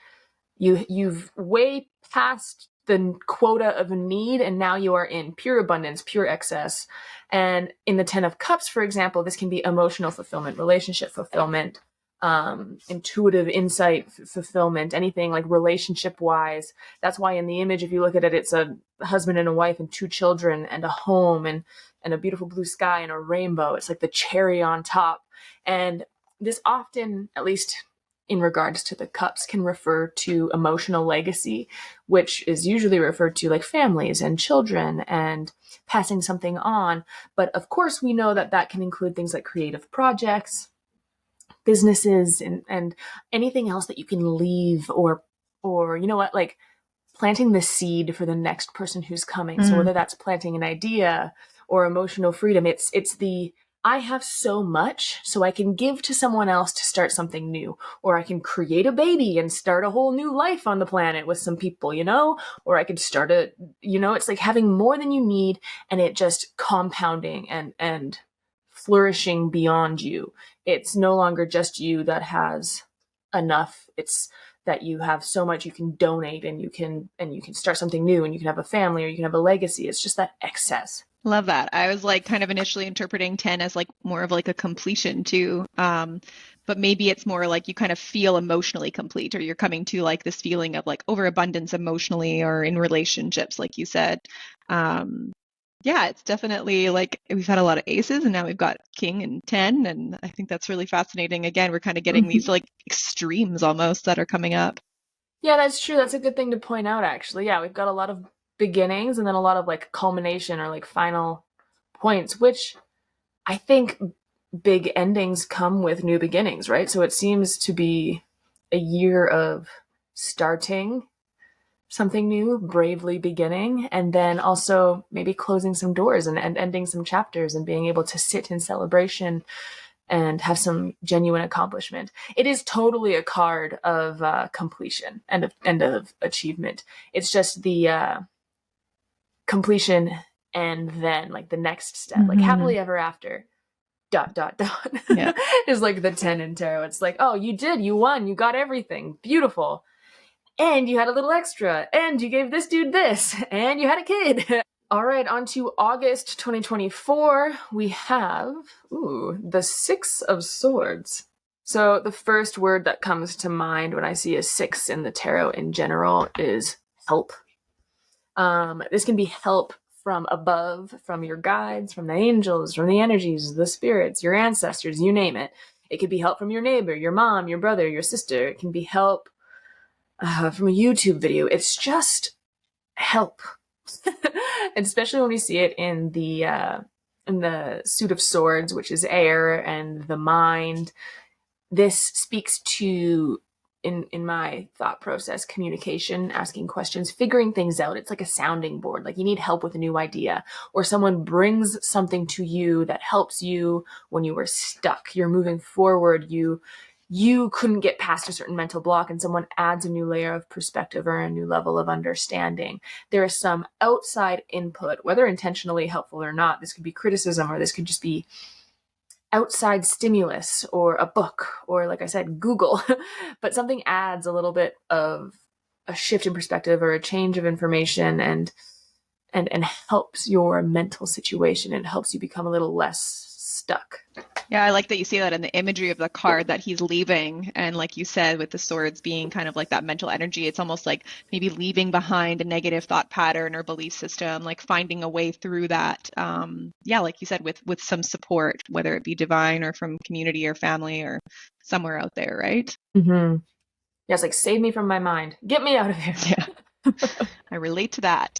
You've way past the quota of need, and now you are in pure abundance, pure excess. And in the 10 of Cups, for example, this can be emotional fulfillment, relationship fulfillment, intuitive insight fulfillment, anything like relationship wise. That's why in the image, if you look at it, it's a husband and a wife and 2 children and a home and a beautiful blue sky and a rainbow. It's like the cherry on top. And this often, at least in regards to the cups, can refer to emotional legacy, which is usually referred to like families and children and passing something on. But of course, we know that that can include things like creative projects, businesses, and anything else that you can leave, or you know what, like planting the seed for the next person who's coming. So whether that's planting an idea or emotional freedom, it's the I have so much, so I can give to someone else to start something new. Or I can create a baby and start a whole new life on the planet with some people, Or I could start it's like having more than you need and it just compounding and flourishing beyond you. It's no longer just you that has enough. It's that you have so much you can donate and you can start something new and you can have a family or you can have a legacy. It's just that excess. Love that. I was like kind of initially interpreting 10 as like more of like a completion too. But maybe it's more like you kind of feel emotionally complete, or you're coming to like this feeling of like overabundance emotionally or in relationships, like you said. Yeah, it's definitely like we've had a lot of aces and now we've got king and 10. And I think that's really fascinating. Again, we're kind of getting these like extremes almost that are coming up. Yeah, that's true. That's a good thing to point out, actually. Yeah, we've got a lot of beginnings and then a lot of like culmination or like final points, which I think big endings come with new beginnings, right? So it seems to be a year of starting something new, bravely beginning, and then also maybe closing some doors and ending some chapters and being able to sit in celebration and have some genuine accomplishment. It is totally a card of completion and of achievement. It's just the completion and then like the next step, like happily ever after. ... Yeah. is like the 10 in tarot. It's like, oh, you won, you got everything, beautiful. And you had a little extra, and you gave this dude this, and you had a kid. All right, on to August 2024. We have, the Six of Swords. So the first word that comes to mind when I see a 6 in the tarot in general is help. This can be help from above, from your guides, from the angels, from the energies, the spirits, your ancestors, you name it. It could be help from your neighbor, your mom, your brother, your sister. It can be help from a YouTube video. It's just help. And especially when we see it in the Suit of Swords, which is air and the mind. This speaks to, in my thought process, communication, asking questions, figuring things out. It's like a sounding board. Like you need help with a new idea, or someone brings something to you that helps you when you were stuck. You're moving forward. You couldn't get past a certain mental block and someone adds a new layer of perspective or a new level of understanding. There is some outside input, whether intentionally helpful or not. This could be criticism, or this could just be outside stimulus or a book or, like I said, Google. But something adds a little bit of a shift in perspective or a change of information and helps your mental situation and helps you become a little less stuck. Yeah, I like that you see that in the imagery of the card that he's leaving. And like you said, with the swords being kind of like that mental energy, it's almost like maybe leaving behind a negative thought pattern or belief system, like finding a way through that. Yeah, like you said, with some support, whether it be divine or from community or family or somewhere out there, right? Mm-hmm. Yeah, it's like, save me from my mind. Get me out of here. Yeah, I relate to that.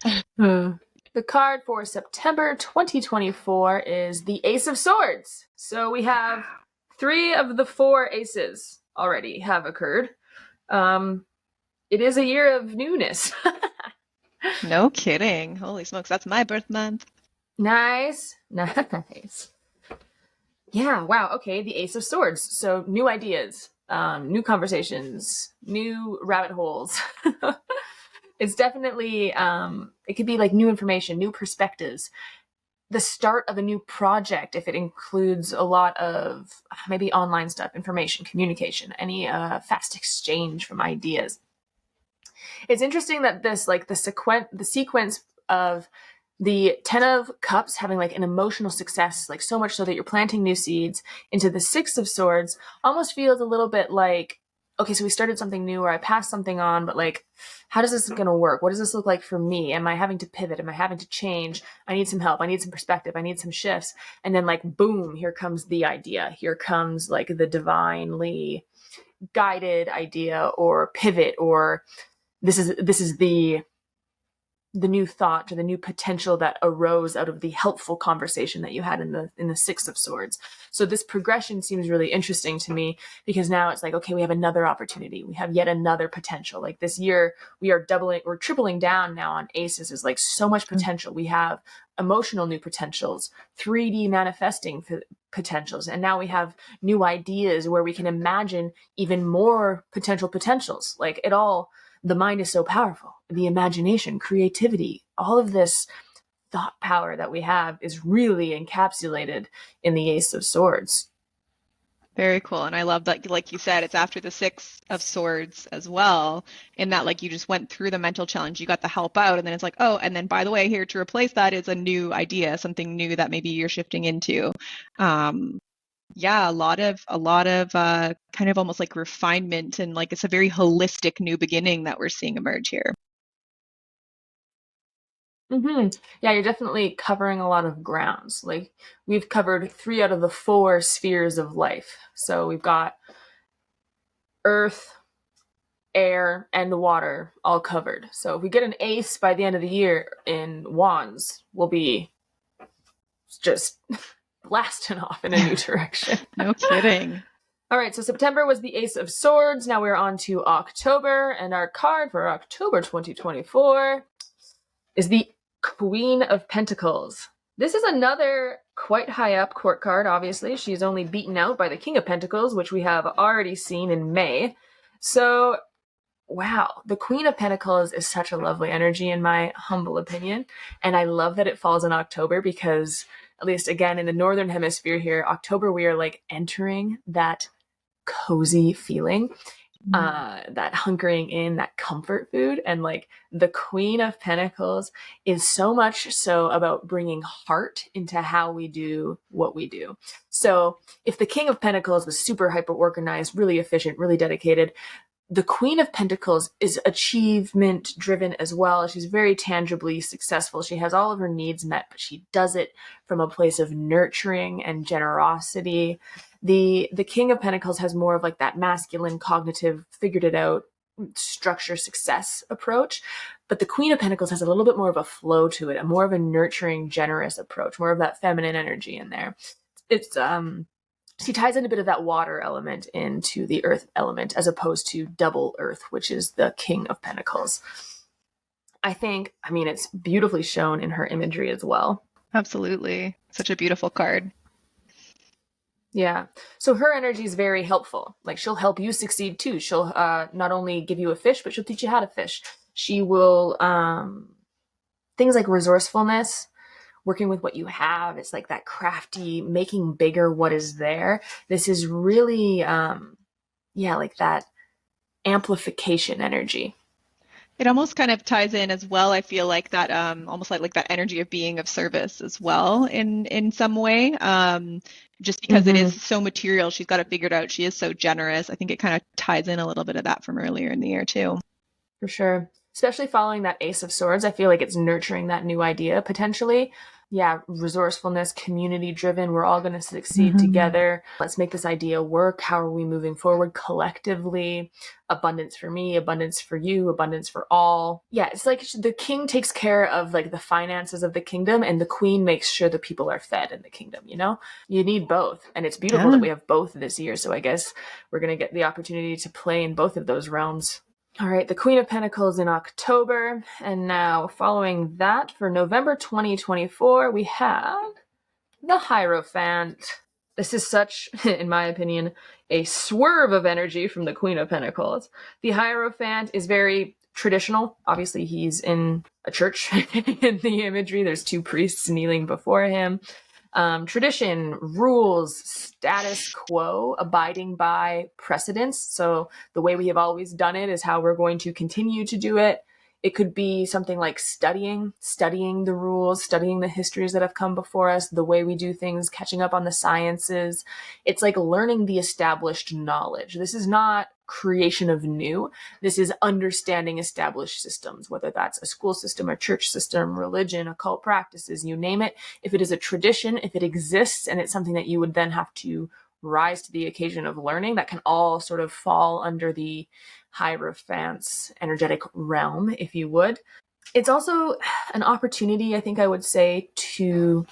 The card for September 2024 is the Ace of Swords. So we have 3 of the 4 aces already have occurred. It is a year of newness. No kidding. Holy smokes, that's my birth month. Nice. Yeah, wow, okay, the Ace of Swords. So new ideas, new conversations, new rabbit holes. It's definitely, it could be like new information, new perspectives, the start of a new project if it includes a lot of maybe online stuff, information, communication, any fast exchange from ideas. It's interesting that this, like the sequence of the 10 of Cups having like an emotional success, like so much so that you're planting new seeds, into the 6 of Swords almost feels a little bit like, okay, so we started something new or I passed something on, but like, how does this going to work? What does this look like for me? Am I having to pivot? Am I having to change? I need some help. I need some perspective. I need some shifts. And then like, boom, here comes the idea. Here comes like the divinely guided idea or pivot, or this is the new thought or the new potential that arose out of the helpful conversation that you had in the 6 of Swords. So this progression seems really interesting to me, because now it's like, okay, we have another opportunity. We have yet another potential. Like this year, we're tripling down now on aces. Is like so much potential. We have emotional new potentials, 3D manifesting potentials. And now we have new ideas where we can imagine even more potentials. Like the mind is so powerful. The imagination, creativity, all of this thought power that we have is really encapsulated in the Ace of Swords. Very cool. And I love that, like you said, it's after the Six of Swords as well, in that like you just went through the mental challenge, you got the help out, and then it's like, oh, and then by the way, here to replace that is a new idea, something new that maybe you're shifting into. Yeah, a lot of kind of almost like refinement, and like it's a very holistic new beginning that we're seeing emerge here. Yeah, you're definitely covering a lot of grounds. Like we've covered 3 out of the 4 spheres of life. So we've got earth, air, and water all covered. So if we get an ace by the end of the year in wands, we'll be just blasting off in a new direction. No kidding. All right, so September was the Ace of Swords. Now we're on to October, and our card for October 2024 is the Queen of Pentacles. This is another quite high up court card, obviously. She's only beaten out by the King of Pentacles, which we have already seen in May. So, wow, the Queen of Pentacles is such a lovely energy in my humble opinion. And I love that it falls in October because, at least again, in the Northern Hemisphere here, October, we are like entering that cozy feeling. That hunkering in, that comfort food. And like the Queen of Pentacles is so much so about bringing heart into how we do what we do. So if the King of Pentacles was super hyper organized, really efficient, really dedicated, the Queen of Pentacles is achievement driven as well. She's very tangibly successful. She has all of her needs met, but she does it from a place of nurturing and generosity. The King of Pentacles has more of like that masculine, cognitive, figured it out, structure, success approach. But the Queen of Pentacles has a little bit more of a flow to it, a more of a nurturing, generous approach, more of that feminine energy in there. It's she ties in a bit of that water element into the earth element as opposed to double earth, which is the King of Pentacles. I mean, it's beautifully shown in her imagery as well. Absolutely. Such a beautiful card. Yeah. So her energy is very helpful. Like she'll help you succeed too. She'll not only give you a fish, but she'll teach you how to fish. She will, things like resourcefulness, working with what you have. It's like that crafty, making bigger what is there. This is really, like that amplification energy. It almost kind of ties in as well. I feel like that, almost like that energy of being of service as well in some way. Just because it is so material, she's got it figured out. She is so generous. I think it kind of ties in a little bit of that from earlier in the year too. For sure. Especially following that Ace of Swords, I feel like it's nurturing that new idea potentially. Yeah, resourcefulness, community driven. We're all going to succeed together. Let's make this idea work. How are we moving forward collectively? Abundance for me, abundance for you, abundance for all. Yeah, it's like the king takes care of like the finances of the kingdom and the queen makes sure the people are fed in the kingdom, you know? You need both. And it's beautiful that we have both this year. So I guess we're going to get the opportunity to play in both of those realms. All right, the Queen of Pentacles in October. And now following that, for November 2024, we have the Hierophant. This is such, in my opinion, a swerve of energy from the Queen of Pentacles. The Hierophant is very traditional. Obviously, he's in a church in the imagery. There's 2 priests kneeling before him. Tradition, rules, status quo, abiding by precedents. So the way we have always done it is how we're going to continue to do it. It could be something like studying the rules, studying the histories that have come before us, the way we do things, catching up on the sciences. It's like learning the established knowledge. This is not creation of new. This is understanding established systems, whether that's a school system, a church system, religion, occult practices, you name it. If it is a tradition, if it exists, and it's something that you would then have to rise to the occasion of learning, that can all sort of fall under the Hierophant's energetic realm, if you would. It's also an opportunity, I think I would say, to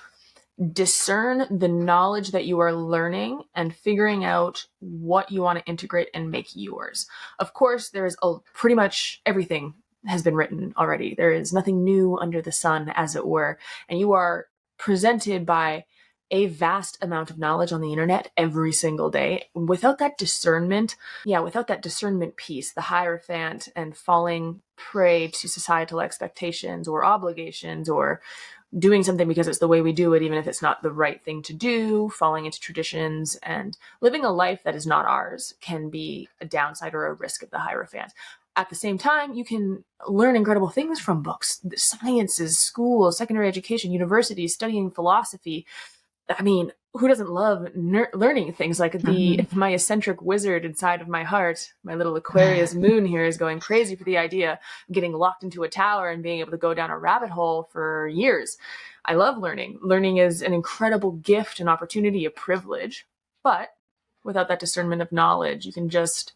discern the knowledge that you are learning and figuring out what you want to integrate and make yours. Of course, there is pretty much everything has been written already. There is nothing new under the sun, as it were. And you are presented by a vast amount of knowledge on the internet every single day. Without that discernment, without that discernment piece, the Hierophant and falling prey to societal expectations or obligations, or doing something because it's the way we do it, even if it's not the right thing to do, falling into traditions, and living a life that is not ours can be a downside or a risk of the Hierophant. At the same time, you can learn incredible things from books, sciences, school, secondary education, universities, studying philosophy. I mean, who doesn't love learning things like my eccentric wizard inside of my heart, my little Aquarius moon here, is going crazy for the idea of getting locked into a tower and being able to go down a rabbit hole for years. I love learning. Learning is an incredible gift, an opportunity, a privilege. But without that discernment of knowledge, you can just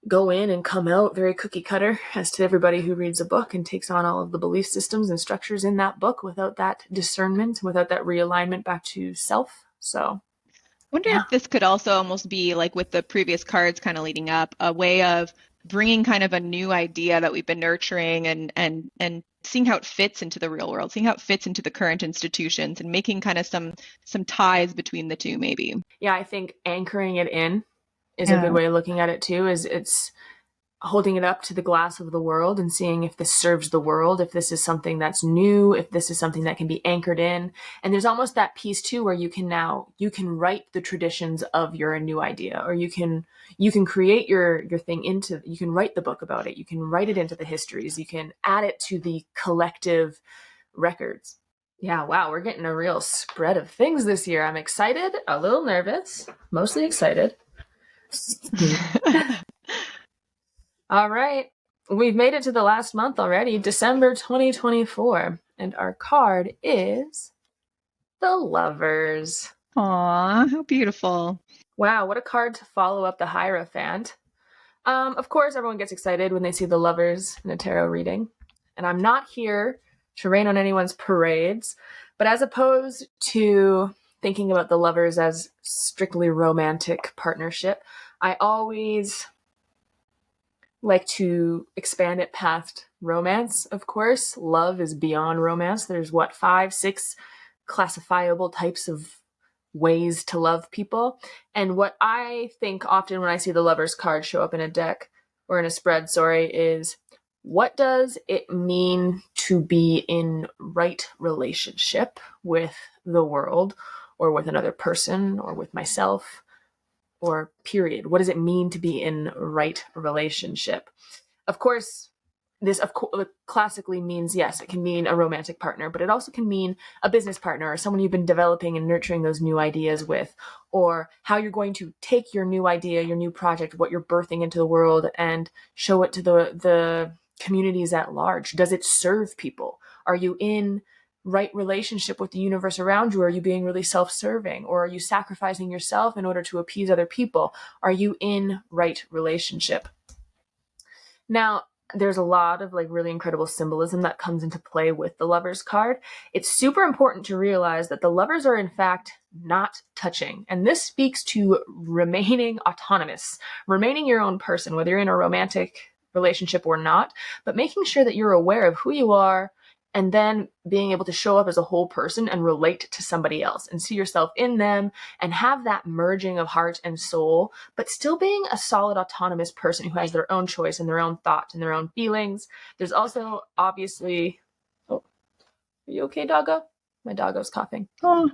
go in and come out very cookie cutter as to everybody who reads a book and takes on all of the belief systems and structures in that book without that discernment, without that realignment back to self. So I wonder if this could also almost be like with the previous cards kind of leading up, a way of bringing kind of a new idea that we've been nurturing and seeing how it fits into the real world, seeing how it fits into the current institutions, and making kind of some ties between the two, maybe. Yeah, I think anchoring it in is a good way of looking at it too, is it's holding it up to the glass of the world and seeing if this serves the world, if this is something that's new, if this is something that can be anchored in. And there's almost that piece too where you can write the traditions of your new idea, or you can create your thing into, you can write the book about it, you can write it into the histories, you can add it to the collective records. Yeah, wow, we're getting a real spread of things this year. I'm excited, a little nervous, mostly excited. All right. We've made it to the last month already, December 2024, and our card is the Lovers. Aw, how beautiful. Wow, what a card to follow up the Hierophant. Of course, everyone gets excited when they see the Lovers in a tarot reading, and I'm not here to rain on anyone's parades, but as opposed to thinking about the Lovers as strictly romantic partnership, I always like to expand it past romance, of course. Love is beyond romance. There's 5, 6 classifiable types of ways to love people. And what I think often when I see the Lovers card show up in a deck, or in a spread, is what does it mean to be in right relationship with the world, or with another person, or with myself, or period? What does it mean to be in right relationship? Of course, this classically means, yes, it can mean a romantic partner, but it also can mean a business partner, or someone you've been developing and nurturing those new ideas with, or how you're going to take your new idea, your new project, what you're birthing into the world, and show it to the communities at large. Does it serve people? Are you in right relationship with the universe around you? Are you being really self-serving, or are you sacrificing yourself in order to appease other people? Are you in right relationship? Now, there's a lot of really incredible symbolism that comes into play with the Lovers card. It's super important to realize that the Lovers are in fact not touching. And this speaks to remaining autonomous, remaining your own person, whether you're in a romantic relationship or not, but making sure that you're aware of who you are, and then being able to show up as a whole person and relate to somebody else and see yourself in them and have that merging of heart and soul, but still being a solid autonomous person who has their own choice and their own thought and their own feelings. There's also obviously, are you okay, doggo? My doggo's coughing. Oh.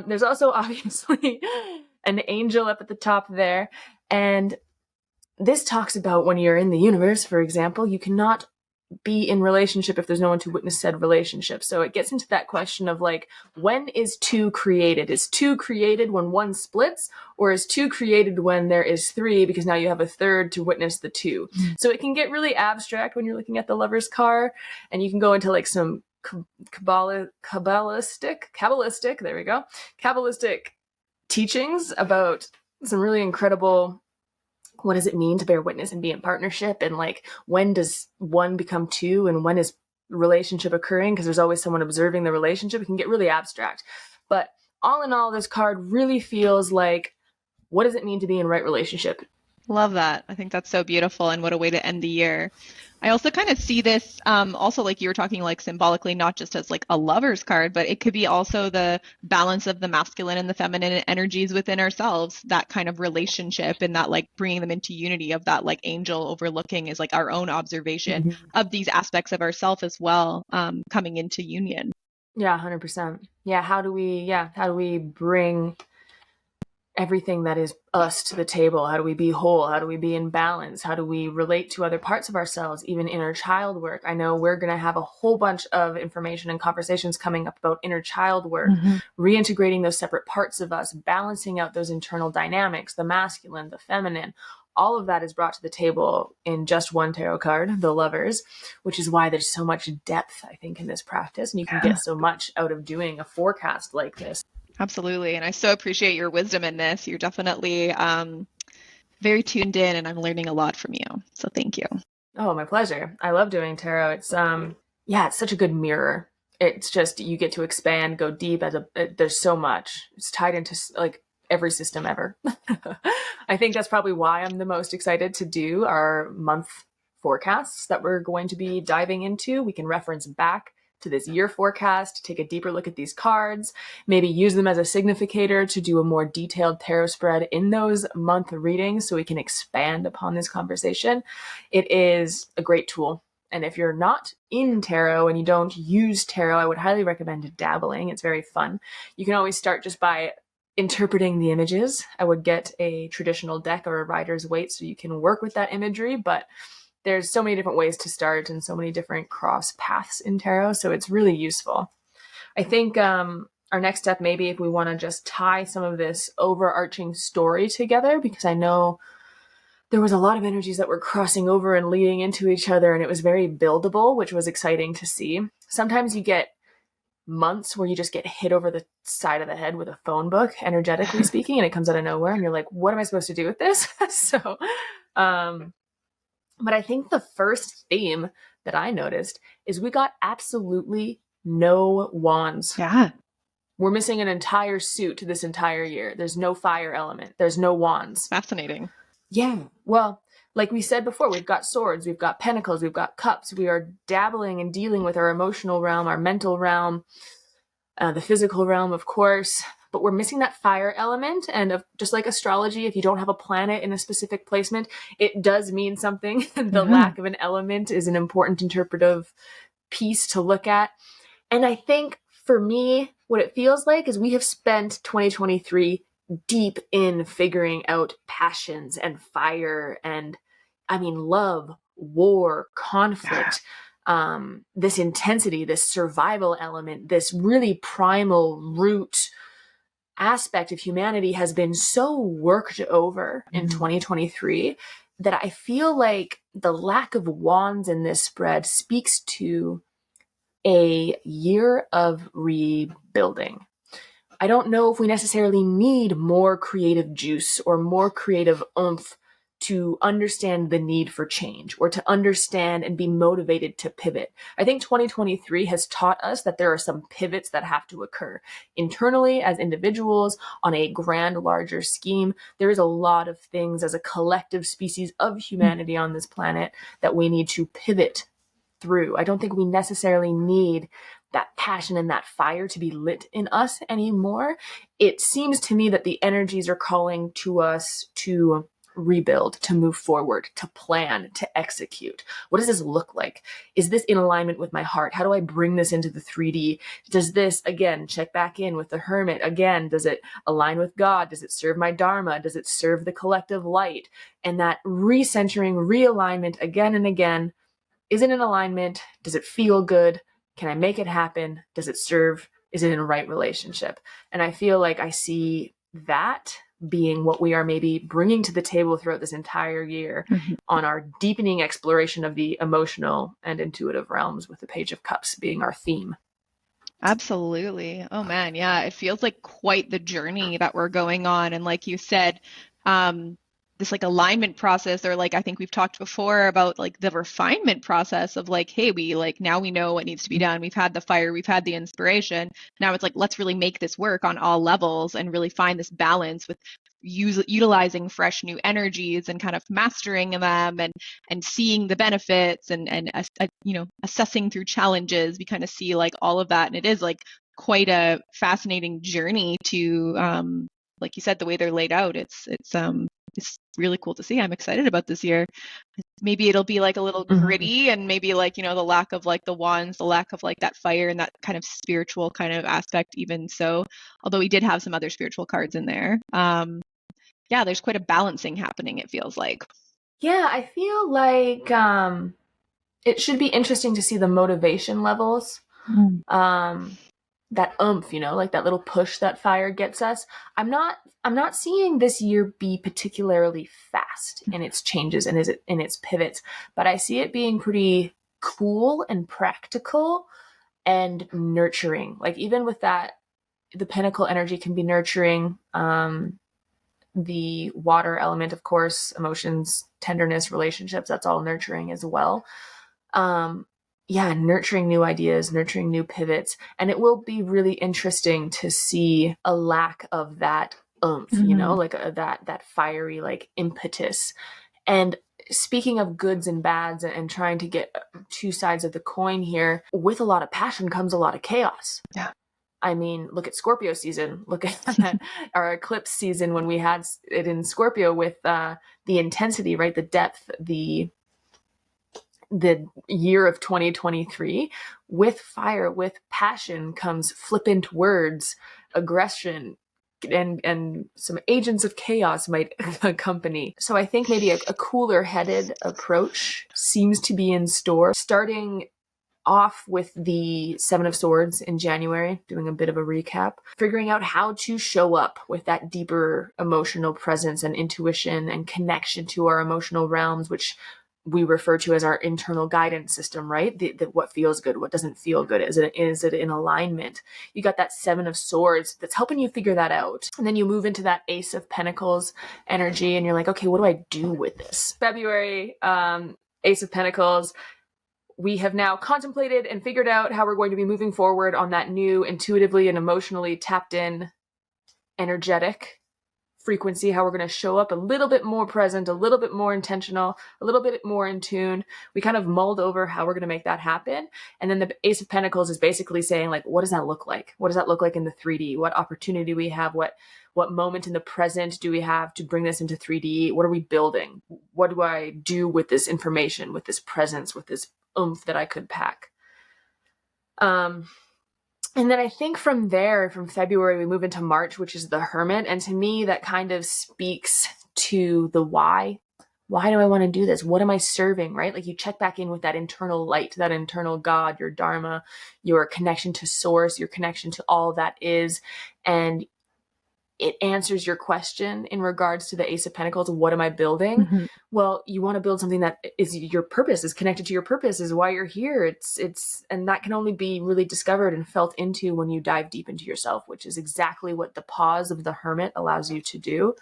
There's also obviously an angel up at the top there. And this talks about when you're in the universe, for example, you cannot be in relationship if there's no one to witness said relationship. So it gets into that question of when is 2 created? Is 2 created when 1 splits, or is 2 created when there is 3 because now you have a third to witness the 2? Mm-hmm. So it can get really abstract when you're looking at the Lovers card, and you can go into some Kabbalistic, there we go, Kabbalistic teachings about some really incredible, what does it mean to bear witness and be in partnership? And when does 1 become 2, and when is relationship occurring? Because there's always someone observing the relationship. It can get really abstract. But all in all, this card really feels like, what does it mean to be in right relationship? Love that. I think that's so beautiful, and what a way to end the year. I also kind of see this also like you were talking like symbolically, not just as like a lover's card, but it could be also the balance of the masculine and the feminine energies within ourselves, that kind of relationship and that like bringing them into unity of that like angel overlooking is like our own observation Mhm. of these aspects of ourself as well, coming into union. Yeah, 100%. Yeah, how do we bring everything that is us to the table? How do we be whole? How do we be in balance? How do we relate to other parts of ourselves, even inner child work? I know we're going to have a whole bunch of information and conversations coming up about inner child work, Mm-hmm. reintegrating those separate parts of us, balancing out those internal dynamics, the masculine, the feminine. All of that is brought to the table in just one tarot card, the Lovers, which is why there's so much depth, I think, in this practice. And you can get so much out of doing a forecast like this. Absolutely. And I so appreciate your wisdom in this. You're definitely very tuned in, and I'm learning a lot from you. So thank you. Oh, my pleasure. I love doing tarot. It's yeah, it's such a good mirror. It's just you get to expand, go deep there's so much. It's tied into like every system ever. I think that's probably why I'm the most excited to do our month forecasts that we're going to be diving into. We can reference back to this year forecast, take a deeper look at these cards, maybe use them as a significator to do a more detailed tarot spread in those month readings so we can expand upon this conversation. It is a great tool. And if you're not in tarot and you don't use tarot, I would highly recommend dabbling. It's very fun. You can always start just by interpreting the images. I would get a traditional deck or a rider's weight so you can work with that imagery, but there's so many different ways to start and so many different cross paths in tarot, so it's really useful. I think our next step, maybe if we want to just tie some of this overarching story together, because I know there was a lot of energies that were crossing over and leading into each other, and it was very buildable, which was exciting to see. Sometimes you get months where you just get hit over the side of the head with a phone book, energetically speaking, and it comes out of nowhere, and you're like, what am I supposed to do with this? So, but I think the first theme that I noticed is we got absolutely no wands. Yeah. We're missing an entire suit this entire year. There's no fire element. There's no wands. Fascinating. Yeah. Well, like we said before, we've got swords, we've got pentacles, we've got cups. We are dabbling and dealing with our emotional realm, our mental realm, the physical realm, of course. But we're missing that fire element. And just like astrology, if you don't have a planet in a specific placement, it does mean something. The lack of an element is an important interpretive piece to look at. And I think for me, what it feels like is we have spent 2023 deep in figuring out passions and fire and, I mean, love, war, conflict, this intensity, this survival element, this really primal root aspect of humanity has been so worked over in 2023 that I feel like the lack of wands in this spread speaks to a year of rebuilding. I don't know if we necessarily need more creative juice or more creative oomph to understand the need for change or to understand and be motivated to pivot. I think 2023 has taught us that there are some pivots that have to occur internally as individuals on a grand, larger scheme. There is a lot of things as a collective species of humanity on this planet that we need to pivot through. I don't think we necessarily need that passion and that fire to be lit in us anymore. It seems to me that the energies are calling to us to rebuild, to move forward, to plan, to execute. What does this look like? Is this in alignment with my heart? How do I bring this into the 3D? Does this, again, check back in with the Hermit? Again, does it align with God? Does it serve my Dharma? Does it serve the collective light? And that recentering, realignment again and again. Is it in alignment? Does it feel good? Can I make it happen? Does it serve? Is it in a right relationship? And I feel like I see that being what we are maybe bringing to the table throughout this entire year on our deepening exploration of the emotional and intuitive realms, with the Page of Cups being our theme. Absolutely. Oh man, yeah, it feels like quite the journey that we're going on. And like you said, this like alignment process, or like I think we've talked before about like the refinement process of like, hey, we like now we know what needs to be done. We've had the fire, we've had the inspiration. Now it's like, let's really make this work on all levels and really find this balance with utilizing fresh new energies and kind of mastering them and seeing the benefits and you know, assessing through challenges. We kind of see like all of that, and it is like quite a fascinating journey to like you said, the way they're laid out. It's really cool to see. I'm excited about this year. Maybe it'll be like a little gritty, and maybe like, you know, the lack of like the wands, the lack of like that fire and that kind of spiritual kind of aspect, even so, although we did have some other spiritual cards in there. Yeah, there's quite a balancing happening, it feels like. Yeah, I feel like it should be interesting to see the motivation levels. That oomph, you know, like that little push that fire gets us. I'm not seeing this year be particularly fast in its changes and in its pivots, but I see it being pretty cool and practical and nurturing. Like even with that, the Pentacle energy can be nurturing. The water element, of course, emotions, tenderness, relationships, that's all nurturing as well. Yeah, nurturing new ideas, nurturing new pivots. And it will be really interesting to see a lack of that oomph, you know, like that fiery, like impetus. And speaking of goods and bads and trying to get two sides of the coin here, with a lot of passion comes a lot of chaos. Yeah. I mean, look at Scorpio season. Look at our eclipse season when we had it in Scorpio with the intensity, right? The depth, the year of 2023. With fire, with passion comes flippant words, aggression, and some agents of chaos might accompany. So I think maybe a cooler headed approach seems to be in store, starting off with the Seven of Swords in January, doing a bit of a recap, figuring out how to show up with that deeper emotional presence and intuition and connection to our emotional realms, which we refer to as our internal guidance system, right? What feels good, what doesn't feel good. Is it in alignment? You got that Seven of Swords that's helping you figure that out. And then you move into that Ace of Pentacles energy and you're like, okay, what do I do with this? February, Ace of Pentacles. We have now contemplated and figured out how we're going to be moving forward on that new intuitively and emotionally tapped in energetic frequency, how we're going to show up a little bit more present, a little bit more intentional, a little bit more in tune. We kind of mulled over how we're going to make that happen. And then the Ace of Pentacles is basically saying, like, what does that look like? What does that look like in the 3D? What opportunity we have? What moment in the present do we have to bring this into 3D? What are we building? What do I do with this information, with this presence, with this oomph that I could pack? And then I think from there, from February, we move into March, which is the Hermit. And to me, that kind of speaks to the why. Why do I want to do this? What am I serving, right? Like you check back in with that internal light, that internal God, your Dharma, your connection to source, your connection to all that is. And it answers your question in regards to the Ace of Pentacles. What am I building? Well, you want to build something that is your purpose, is connected to your purpose, is why you're here. And that can only be really discovered and felt into when you dive deep into yourself, which is exactly what the pause of the Hermit allows you to do.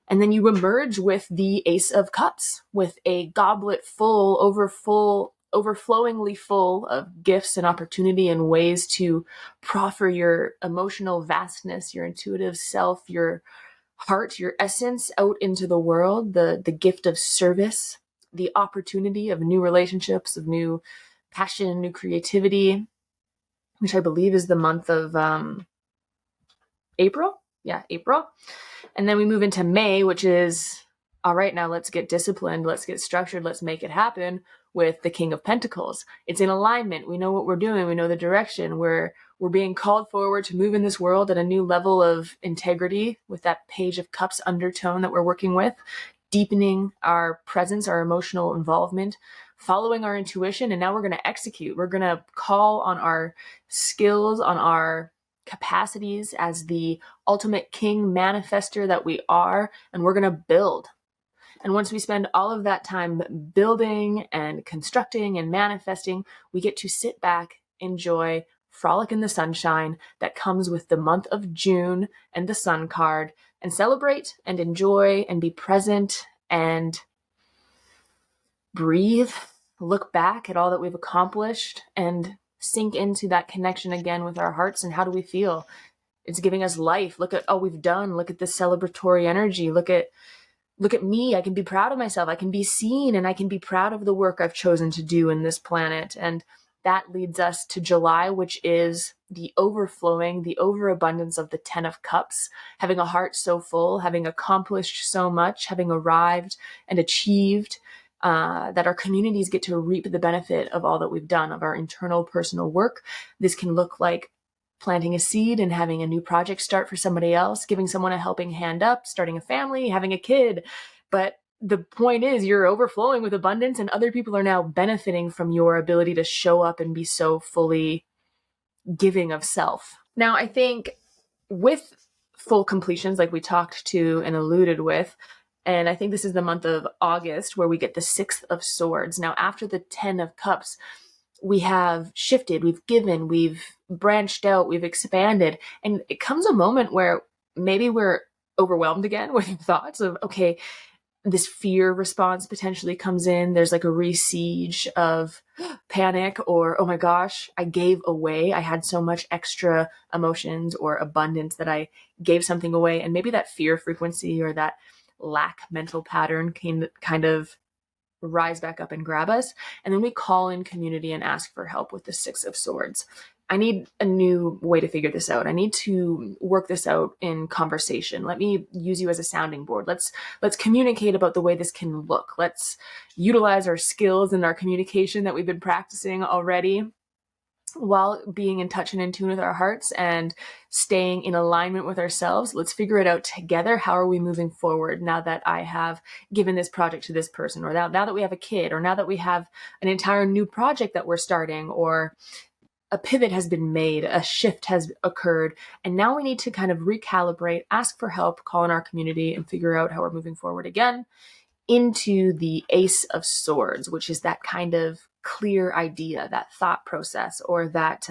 And then you emerge with the Ace of Cups, with a goblet full, overflowingly full of gifts and opportunity and ways to proffer your emotional vastness, your intuitive self, your heart, your essence out into the world, the gift of service, the opportunity of new relationships, of new passion, new creativity, which I believe is the month of April. Yeah, April. And then we move into May, which is, all right, now let's get disciplined, let's get structured, let's make it happen, with the King of Pentacles. It's in alignment. We know what we're doing. We know the direction. We're being called forward to move in this world at a new level of integrity with that Page of Cups undertone that we're working with, deepening our presence, our emotional involvement, following our intuition. And now we're going to execute. We're going to call on our skills, on our capacities as the ultimate king manifester that we are, and we're going to build. And once we spend all of that time building and constructing and manifesting, we get to sit back, enjoy, frolic in the sunshine that comes with the month of June and the Sun card and celebrate and enjoy and be present and breathe, look back at all that we've accomplished and sink into that connection again with our hearts. And how do we feel? It's giving us life. Look at all we've done. Look at this celebratory energy. Look at me. I can be proud of myself. I can be seen, and I can be proud of the work I've chosen to do in this planet. And that leads us to July, which is the overflowing, the overabundance of the 10 of Cups, having a heart so full, having accomplished so much, having arrived and achieved, that our communities get to reap the benefit of all that we've done, of our internal personal work. This can look like planting a seed and having a new project start for somebody else, giving someone a helping hand up, starting a family, having a kid. But the point is, you're overflowing with abundance, and other people are now benefiting from your ability to show up and be so fully giving of self. Now, I think with full completions, like we talked to and alluded with, and I think this is the month of August where we get the 6 of Swords. Now, after the 10 of Cups, we have shifted, we've given, we've branched out, we've expanded. And it comes a moment where maybe we're overwhelmed again with thoughts of, okay, this fear response potentially comes in. There's like a re-siege of panic, or, oh my gosh, I gave away. I had so much extra emotions or abundance that I gave something away. And maybe that fear frequency or that lack mental pattern can kind of rise back up and grab us. And then we call in community and ask for help with the 6 of Swords. I need a new way to figure this out. I need to work this out in conversation. Let me use you as a sounding board. Let's communicate about the way this can look. Let's utilize our skills and our communication that we've been practicing already, while being in touch and in tune with our hearts and staying in alignment with ourselves. Let's figure it out together. How are we moving forward now that I have given this project to this person, or now that we have a kid, or now that we have an entire new project that we're starting, or a pivot has been made, a shift has occurred, and now we need to kind of recalibrate, ask for help, call in our community, and figure out how we're moving forward again into the Ace of Swords, which is that kind of clear idea, that thought process, or that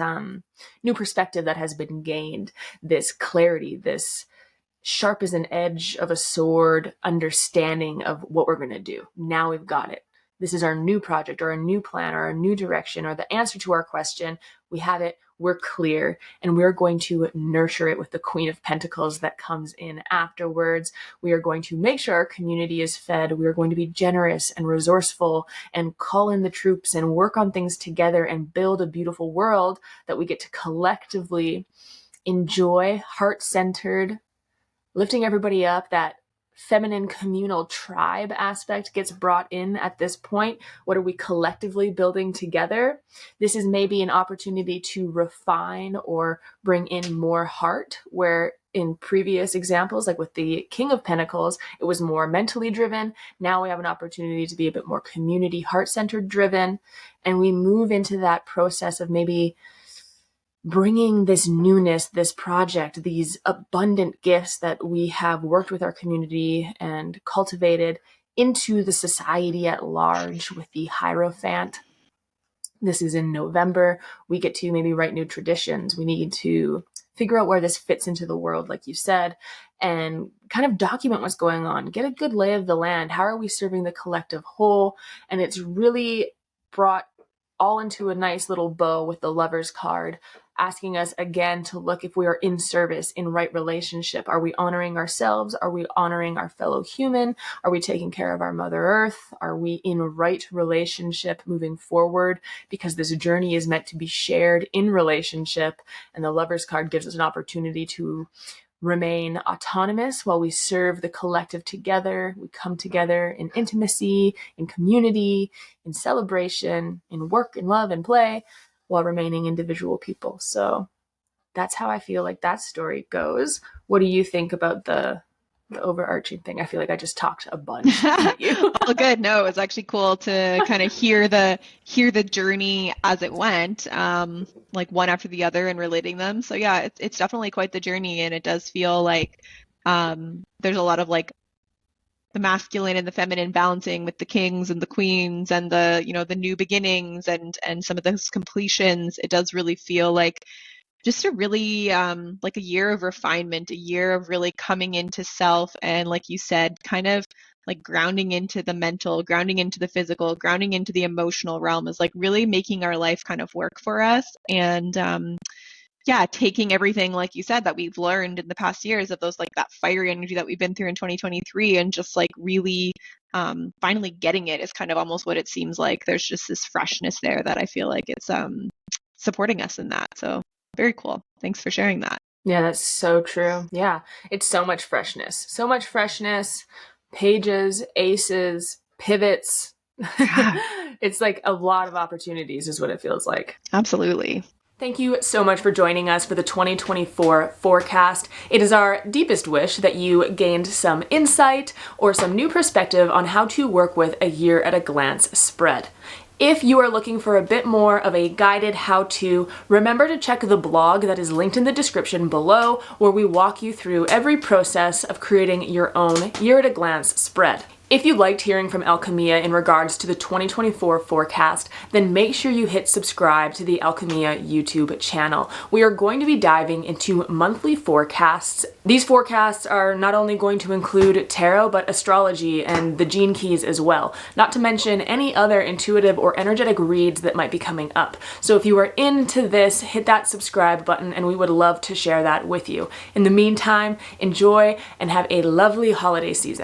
new perspective that has been gained, this clarity, this sharp as an edge of a sword understanding of what we're going to do. Now we've got it. This is our new project or a new plan or a new direction or the answer to our question. We have it. We're clear, and we're going to nurture it with the Queen of Pentacles that comes in afterwards. We are going to make sure our community is fed. We are going to be generous and resourceful and call in the troops and work on things together and build a beautiful world that we get to collectively enjoy, heart-centered, lifting everybody up. That feminine communal tribe aspect gets brought in at this point. What are we collectively building together? This is maybe an opportunity to refine or bring in more heart, where in previous examples, like with the King of Pentacles, it was more mentally driven. Now we have an opportunity to be a bit more community, heart-centered driven. And we move into that process of maybe bringing this newness, this project, these abundant gifts that we have worked with our community and cultivated into the society at large with the Hierophant. This is in November. We get to maybe write new traditions. We need to figure out where this fits into the world, like you said, and kind of document what's going on. Get a good lay of the land. How are we serving the collective whole? And it's really brought all into a nice little bow with the Lover's card, asking us again to look if we are in service, in right relationship. Are we honoring ourselves? Are we honoring our fellow human? Are we taking care of our Mother Earth? Are we in right relationship moving forward? Because this journey is meant to be shared in relationship, and the Lover's card gives us an opportunity to remain autonomous while we serve the collective together. We come together in intimacy, in community, in celebration, in work, in love, and play, while remaining individual people. So that's how I feel like that story goes. What do you think about the overarching thing? I feel like I just talked a bunch at you. All good. No, it was actually cool to kind of hear the journey as it went, like one after the other and relating them. So yeah, it's definitely quite the journey, and it does feel like there's a lot of like the masculine and the feminine balancing with the kings and the queens and the, you know, the new beginnings and some of those completions. It does really feel like just a really like a year of refinement, a year of really coming into self, and like you said, kind of like grounding into the mental, grounding into the physical, grounding into the emotional realm, is like really making our life kind of work for us. And yeah, taking everything, like you said, that we've learned in the past years of those, like that fiery energy that we've been through in 2023, and just like really finally getting it is kind of almost what it seems like. There's just this freshness there that I feel like it's supporting us in that. So very cool. Thanks for sharing that. Yeah, that's so true. Yeah, it's so much freshness. So much freshness, pages, aces, pivots. Yeah, It's like a lot of opportunities is what it feels like. absolutely. Thank you so much for joining us for the 2024 forecast. It is our deepest wish that you gained some insight or some new perspective on how to work with a year at a glance spread. If you are looking for a bit more of a guided how-to, remember to check the blog that is linked in the description below, where we walk you through every process of creating your own year-at-a-glance spread. If you liked hearing from Alchemia in regards to the 2024 forecast, then make sure you hit subscribe to the Alchemia YouTube channel. We are going to be diving into monthly forecasts. These forecasts are not only going to include tarot, but astrology and the gene keys as well, not to mention any other intuitive or energetic reads that might be coming up. So if you are into this, hit that subscribe button and we would love to share that with you. In the meantime, enjoy and have a lovely holiday season.